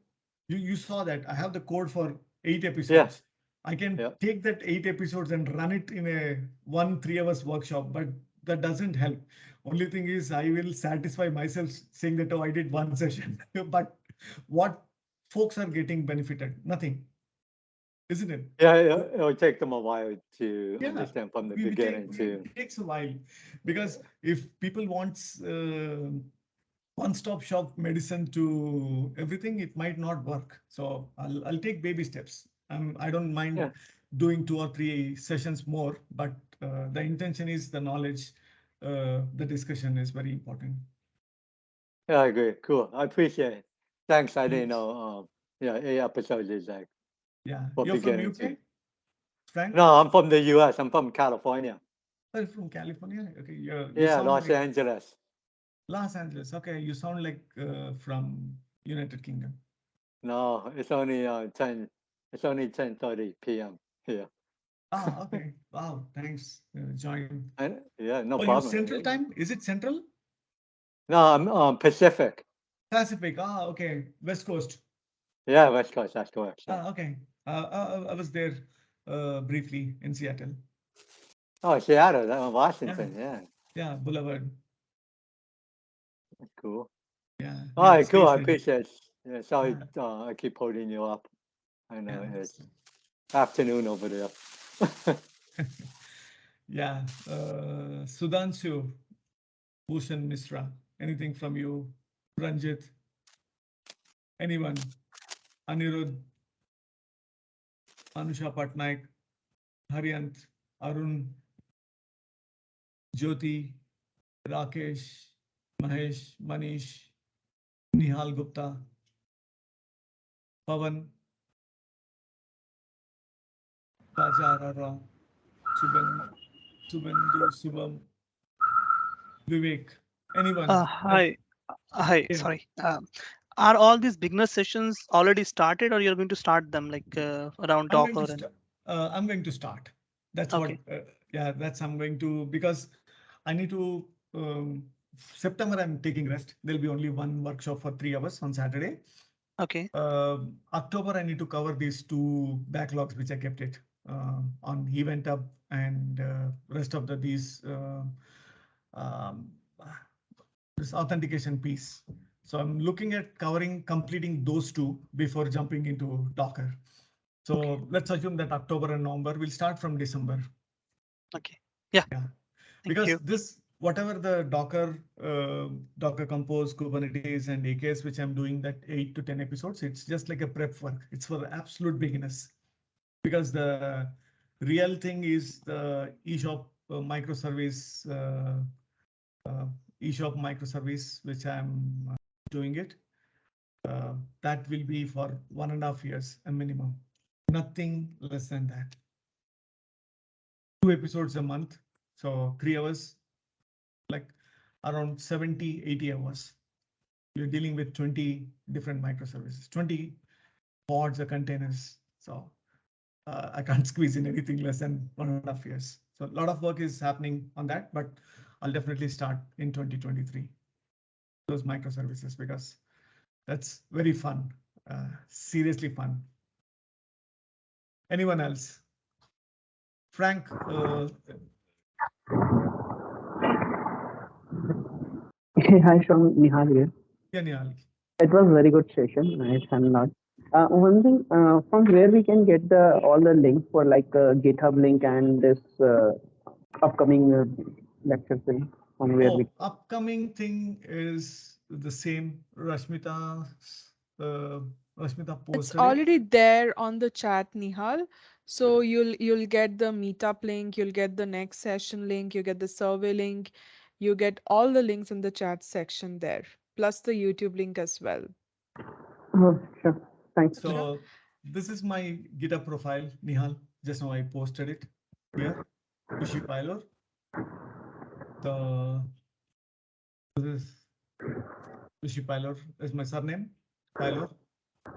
you saw that I have the code for eight yeah. episodes. I can Yep. take that 8 episodes and run it in a 1 3 hours workshop, but that doesn't help. Only thing is I will satisfy myself saying that, oh, I did one session. But what folks are getting benefited? Nothing, isn't it? Yeah. It'll take them a while to Yeah, understand from the beginning to. it takes a while because if people want one-stop shop medicine to everything, it might not work. So I'll take baby steps. I don't mind Yeah. doing 2 or 3 sessions more, but the intention is the knowledge. The discussion is very important. Yeah. I agree. Cool. I appreciate it. Thanks. I didn't Yes. know. Yeah. 8 episodes is like Yeah. for You're from beginning to. UK, Frank? No, I'm from the U.S. I'm from California. Oh, you're from California. Okay. You Yeah, sound Los like Angeles. Los Angeles. Okay. You sound like from United Kingdom. No, it's only 10. It's only 10:30 p.m. here. Ah, okay. Wow. Thanks. Join. And yeah, no Oh, you problem. Central time? Is it Central? No, I'm Pacific. Pacific. Ah, okay. West Coast. Yeah, West Coast. That's correct. Yeah. Ah, okay. I was there briefly in Seattle. Oh, Seattle, Washington, Yeah, Boulevard. That's cool. Yeah, All near the right, cool. I station. appreciate it. Yeah, sorry, Yeah, I keep holding you up. I know yeah, it's afternoon over there. yeah. Sudhanshu, Bhushan Misra, anything from you? Ranjit, anyone? Anirudh, Anusha Patnaik, Haryant, Arun, Jyoti, Rakesh, Mahesh, Manish, Nihal Gupta, Pavan, Rajarara, Subendu, Subham, Vivek, anyone? Hi, hi. Yeah. Sorry. Are all these beginner sessions already started, or you're going to start them like around I'm going Docker to and? I'm going to start. That's what. Okay, Yeah, that's I'm going to because I need to. September I'm taking rest. There'll be only one workshop for 3 hours on Saturday. okay, October I need to cover these two backlogs which I kept it on Event Hub and rest of these um, this authentication piece. So I'm looking at completing those two before jumping into Docker. okay, So let's assume that October and November will start from December. okay. Yeah, Yeah, thank because you. this whatever the Docker Compose, Kubernetes, and AKS, which I'm doing that 8 to 10 episodes, it's just like a prep work. It's for absolute beginners because the real thing is the eShop microservice, eShop microservice, which I'm doing it. That will be for 1.5 years, a minimum. Nothing less than that. 2 episodes a month, so 3 hours, like around 70, 80 hours. You're dealing with 20 different microservices, 20 pods or containers. So I can't squeeze in anything less than 1.5 years. So a lot of work is happening on that, but I'll definitely start in 2023, those microservices, because that's very fun, seriously fun. Anyone else? Frank, Hey, hi, Sean. Nihal here. yeah, Nihal. It was very good session. Nice and lot. One thing, from where we can get the all the links for like GitHub link and this upcoming lecture thing. From where we. Oh, upcoming thing is the same. Uh, Rashmita It's posted it. already there on the chat, Nihal. So you'll get the meetup link, you'll get the next session link, you get the survey link, you get all the links in the chat section there, plus the YouTube link as well. Oh, sure. Thanks. Sure. So this is my GitHub profile, Nihal. Just now I posted it here. Rishi Pylor. The this is Rishi Pylor is my surname, Pylor.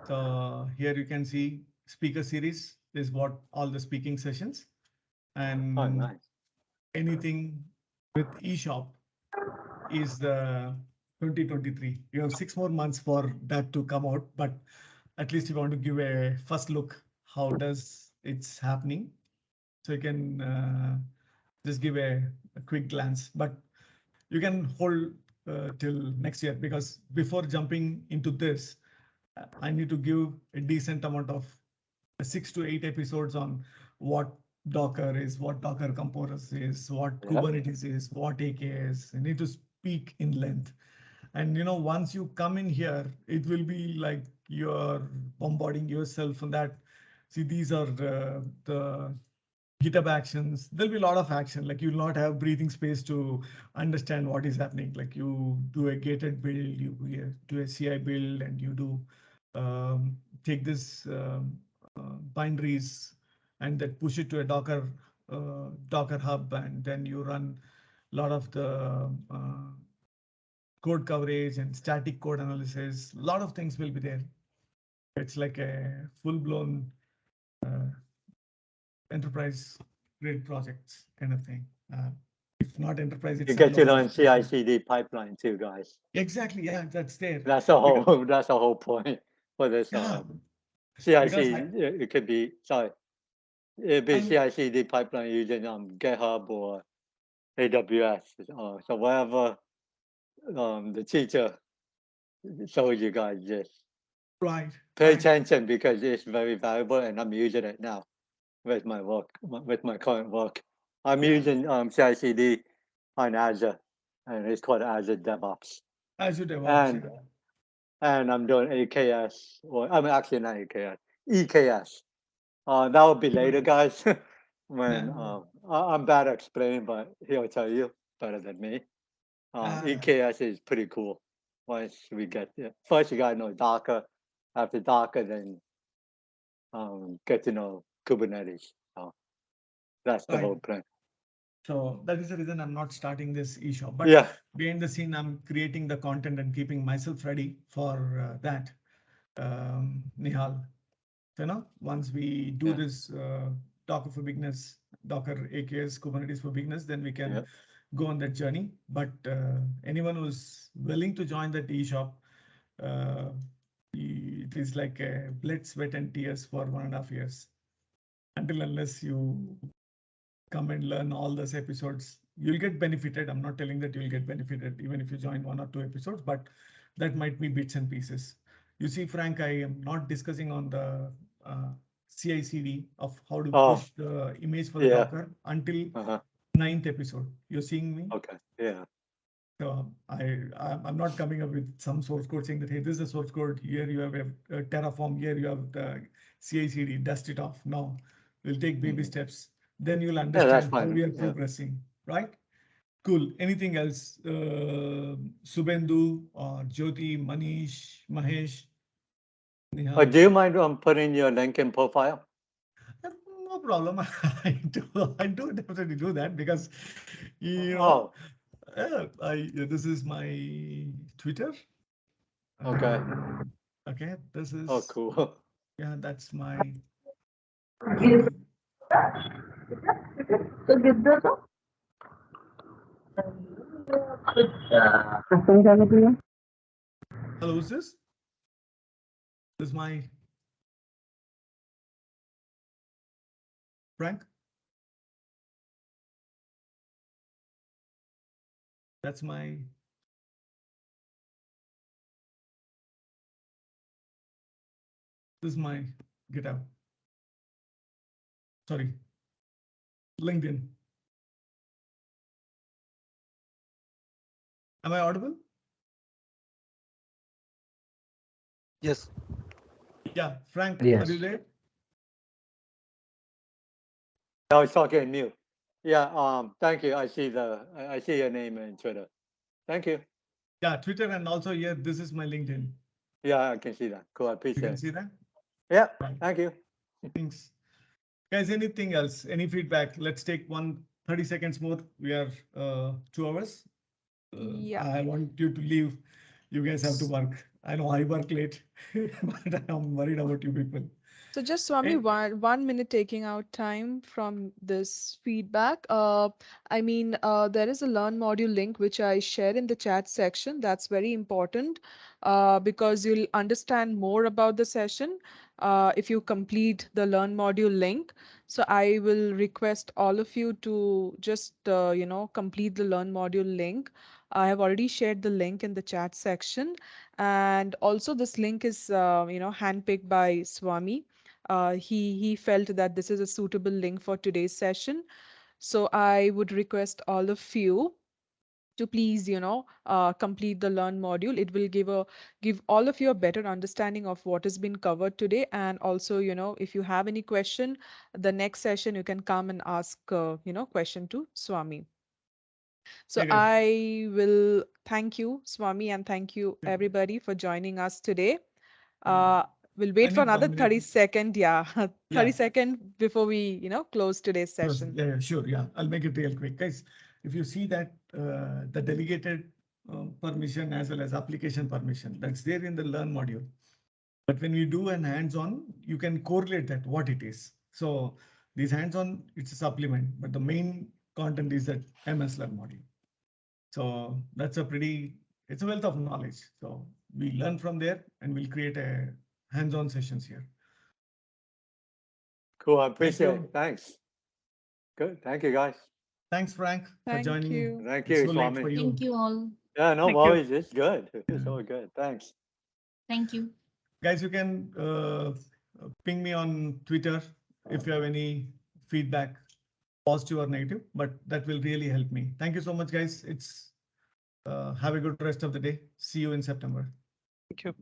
So here you can see speaker series is what all the speaking sessions Oh, and nice. anything with eShop is the 2023. You have 6 more months for that to come out, but at least you want to give a first look. How does it's happening? So you can just give a quick glance, but you can hold till next year because before jumping into this, I need to give a decent amount of 6 to 8 episodes on what Docker is, what Docker Compose is, what Yep. Kubernetes is, what AK is. I need to speak in length. And once you come in here, it will be like you're bombarding yourself on that. See, these are the GitHub actions. There'll be a lot of action. Like you'll not have breathing space to understand what is happening. Like you do a gated build, you do a CI build, and you do take this binaries and then push it to a Docker hub, and then you run a lot of the code coverage and static code analysis. A lot of things will be there. It's like a full-blown enterprise grade projects kind of thing. If not enterprise, You it's get to enterprise. learn CI/CD pipeline too, guys. Exactly. Yeah, that's there. That's the whole. That's the whole point for this. Yeah, because CI/CD. It could be. Sorry. It'd be CI/CD pipeline using GitHub or AWS. So whatever the teacher shows you guys, just pay attention because it's very valuable, and I'm using it now with my work, with my current work. I'm using CI/CD on Azure, and it's called Azure DevOps. Azure DevOps. And I'm doing AKS, or I'm actually not AKS, EKS. That will be later, guys. When I'm bad at explaining, but he'll tell you better than me. EKS is pretty cool. Once we get there, first you gotta know Docker. After Docker, then get to know Kubernetes. So that's the whole plan. So that is the reason I'm not starting this eShop. But behind the scene, I'm creating the content and keeping myself ready for that. Nihal, once we do this Docker for beginners, Docker AKS Kubernetes for beginners, then we can go on that journey. But anyone who's willing to join that eShop, it is like a blood, sweat, and tears for 1.5 years. Unless you come and learn all those episodes, you'll get benefited. I'm not telling that you'll get benefited even if you join 1 or 2 episodes, but that might be bits and pieces. You see, Frank, I am not discussing on the CI/CD of how to push the image for the Docker until 9th episode. You're seeing me? Okay. Yeah. So I'm not coming up with some source code saying that, hey, this is the source code. Here you have a Terraform. Here you have the CI/CD. Dust it off. No, we'll take baby steps. Then you'll understand how we are progressing, right? Cool. Anything else? Subhendu or Jyoti, Manish, Mahesh? Do you mind putting your LinkedIn profile? No problem. I do definitely do that because this is my Twitter. Okay. Okay. This is. Oh, cool. Yeah, that's my. Hello, who's this? This is my Frank. That's my. This is my GitHub. Sorry, LinkedIn. Am I audible? Yes. Yeah, Frank, are you there? I was talking on mute. Yeah. Thank you. I see your name in Twitter. Thank you. Yeah, Twitter, and also here, this is my LinkedIn. Yeah, I can see that. Cool. I appreciate it. You can see that? Yeah. Thank you. Thanks. Guys, anything else? Any feedback? Let's take 30 seconds more. We are 2 hours. I want you to leave. You guys have to work. I know I work late, but I'm worried about you people. So just Swami, one minute taking out time from this feedback. I mean, there is a Learn module link which I shared in the chat section. That's very important because you'll understand more about the session if you complete the Learn module link. So I will request all of you to just, complete the Learn module link. I have already shared the link in the chat section. And also this link is, handpicked by Swami. He felt that this is a suitable link for today's session. So I would request all of you to please, complete the Learn module. It will give all of you a better understanding of what has been covered today. And also, if you have any question, the next session you can come and ask, question to Swami. So I will thank you, Swami, and thank you everybody for joining us today. We'll wait for another 30 second, 30 second before we, close today's session. Yeah, sure. Yeah, I'll make it real quick. Guys, if you see that the delegated permission as well as application permission, that's there in the Learn module. But when you do an hands-on, you can correlate that what it is. So this hands-on, it's a supplement, but the main content is that MS Learn module. So that's it's a wealth of knowledge. So we learn from there and we'll create a hands-on sessions here. Cool. I appreciate you. it. Thanks. Good. Thank you, guys. Thanks, Frank, for Thank joining. you. Thank It's you, so late for Swami. you. Thank you all. Yeah, no Thank you. worries. It's good. It's all good. Thanks. Thank you. Guys, you can ping me on Twitter if you have any feedback, positive or negative, but that will really help me. Thank you so much, guys. It's have a good rest of the day. See you in September. Thank you.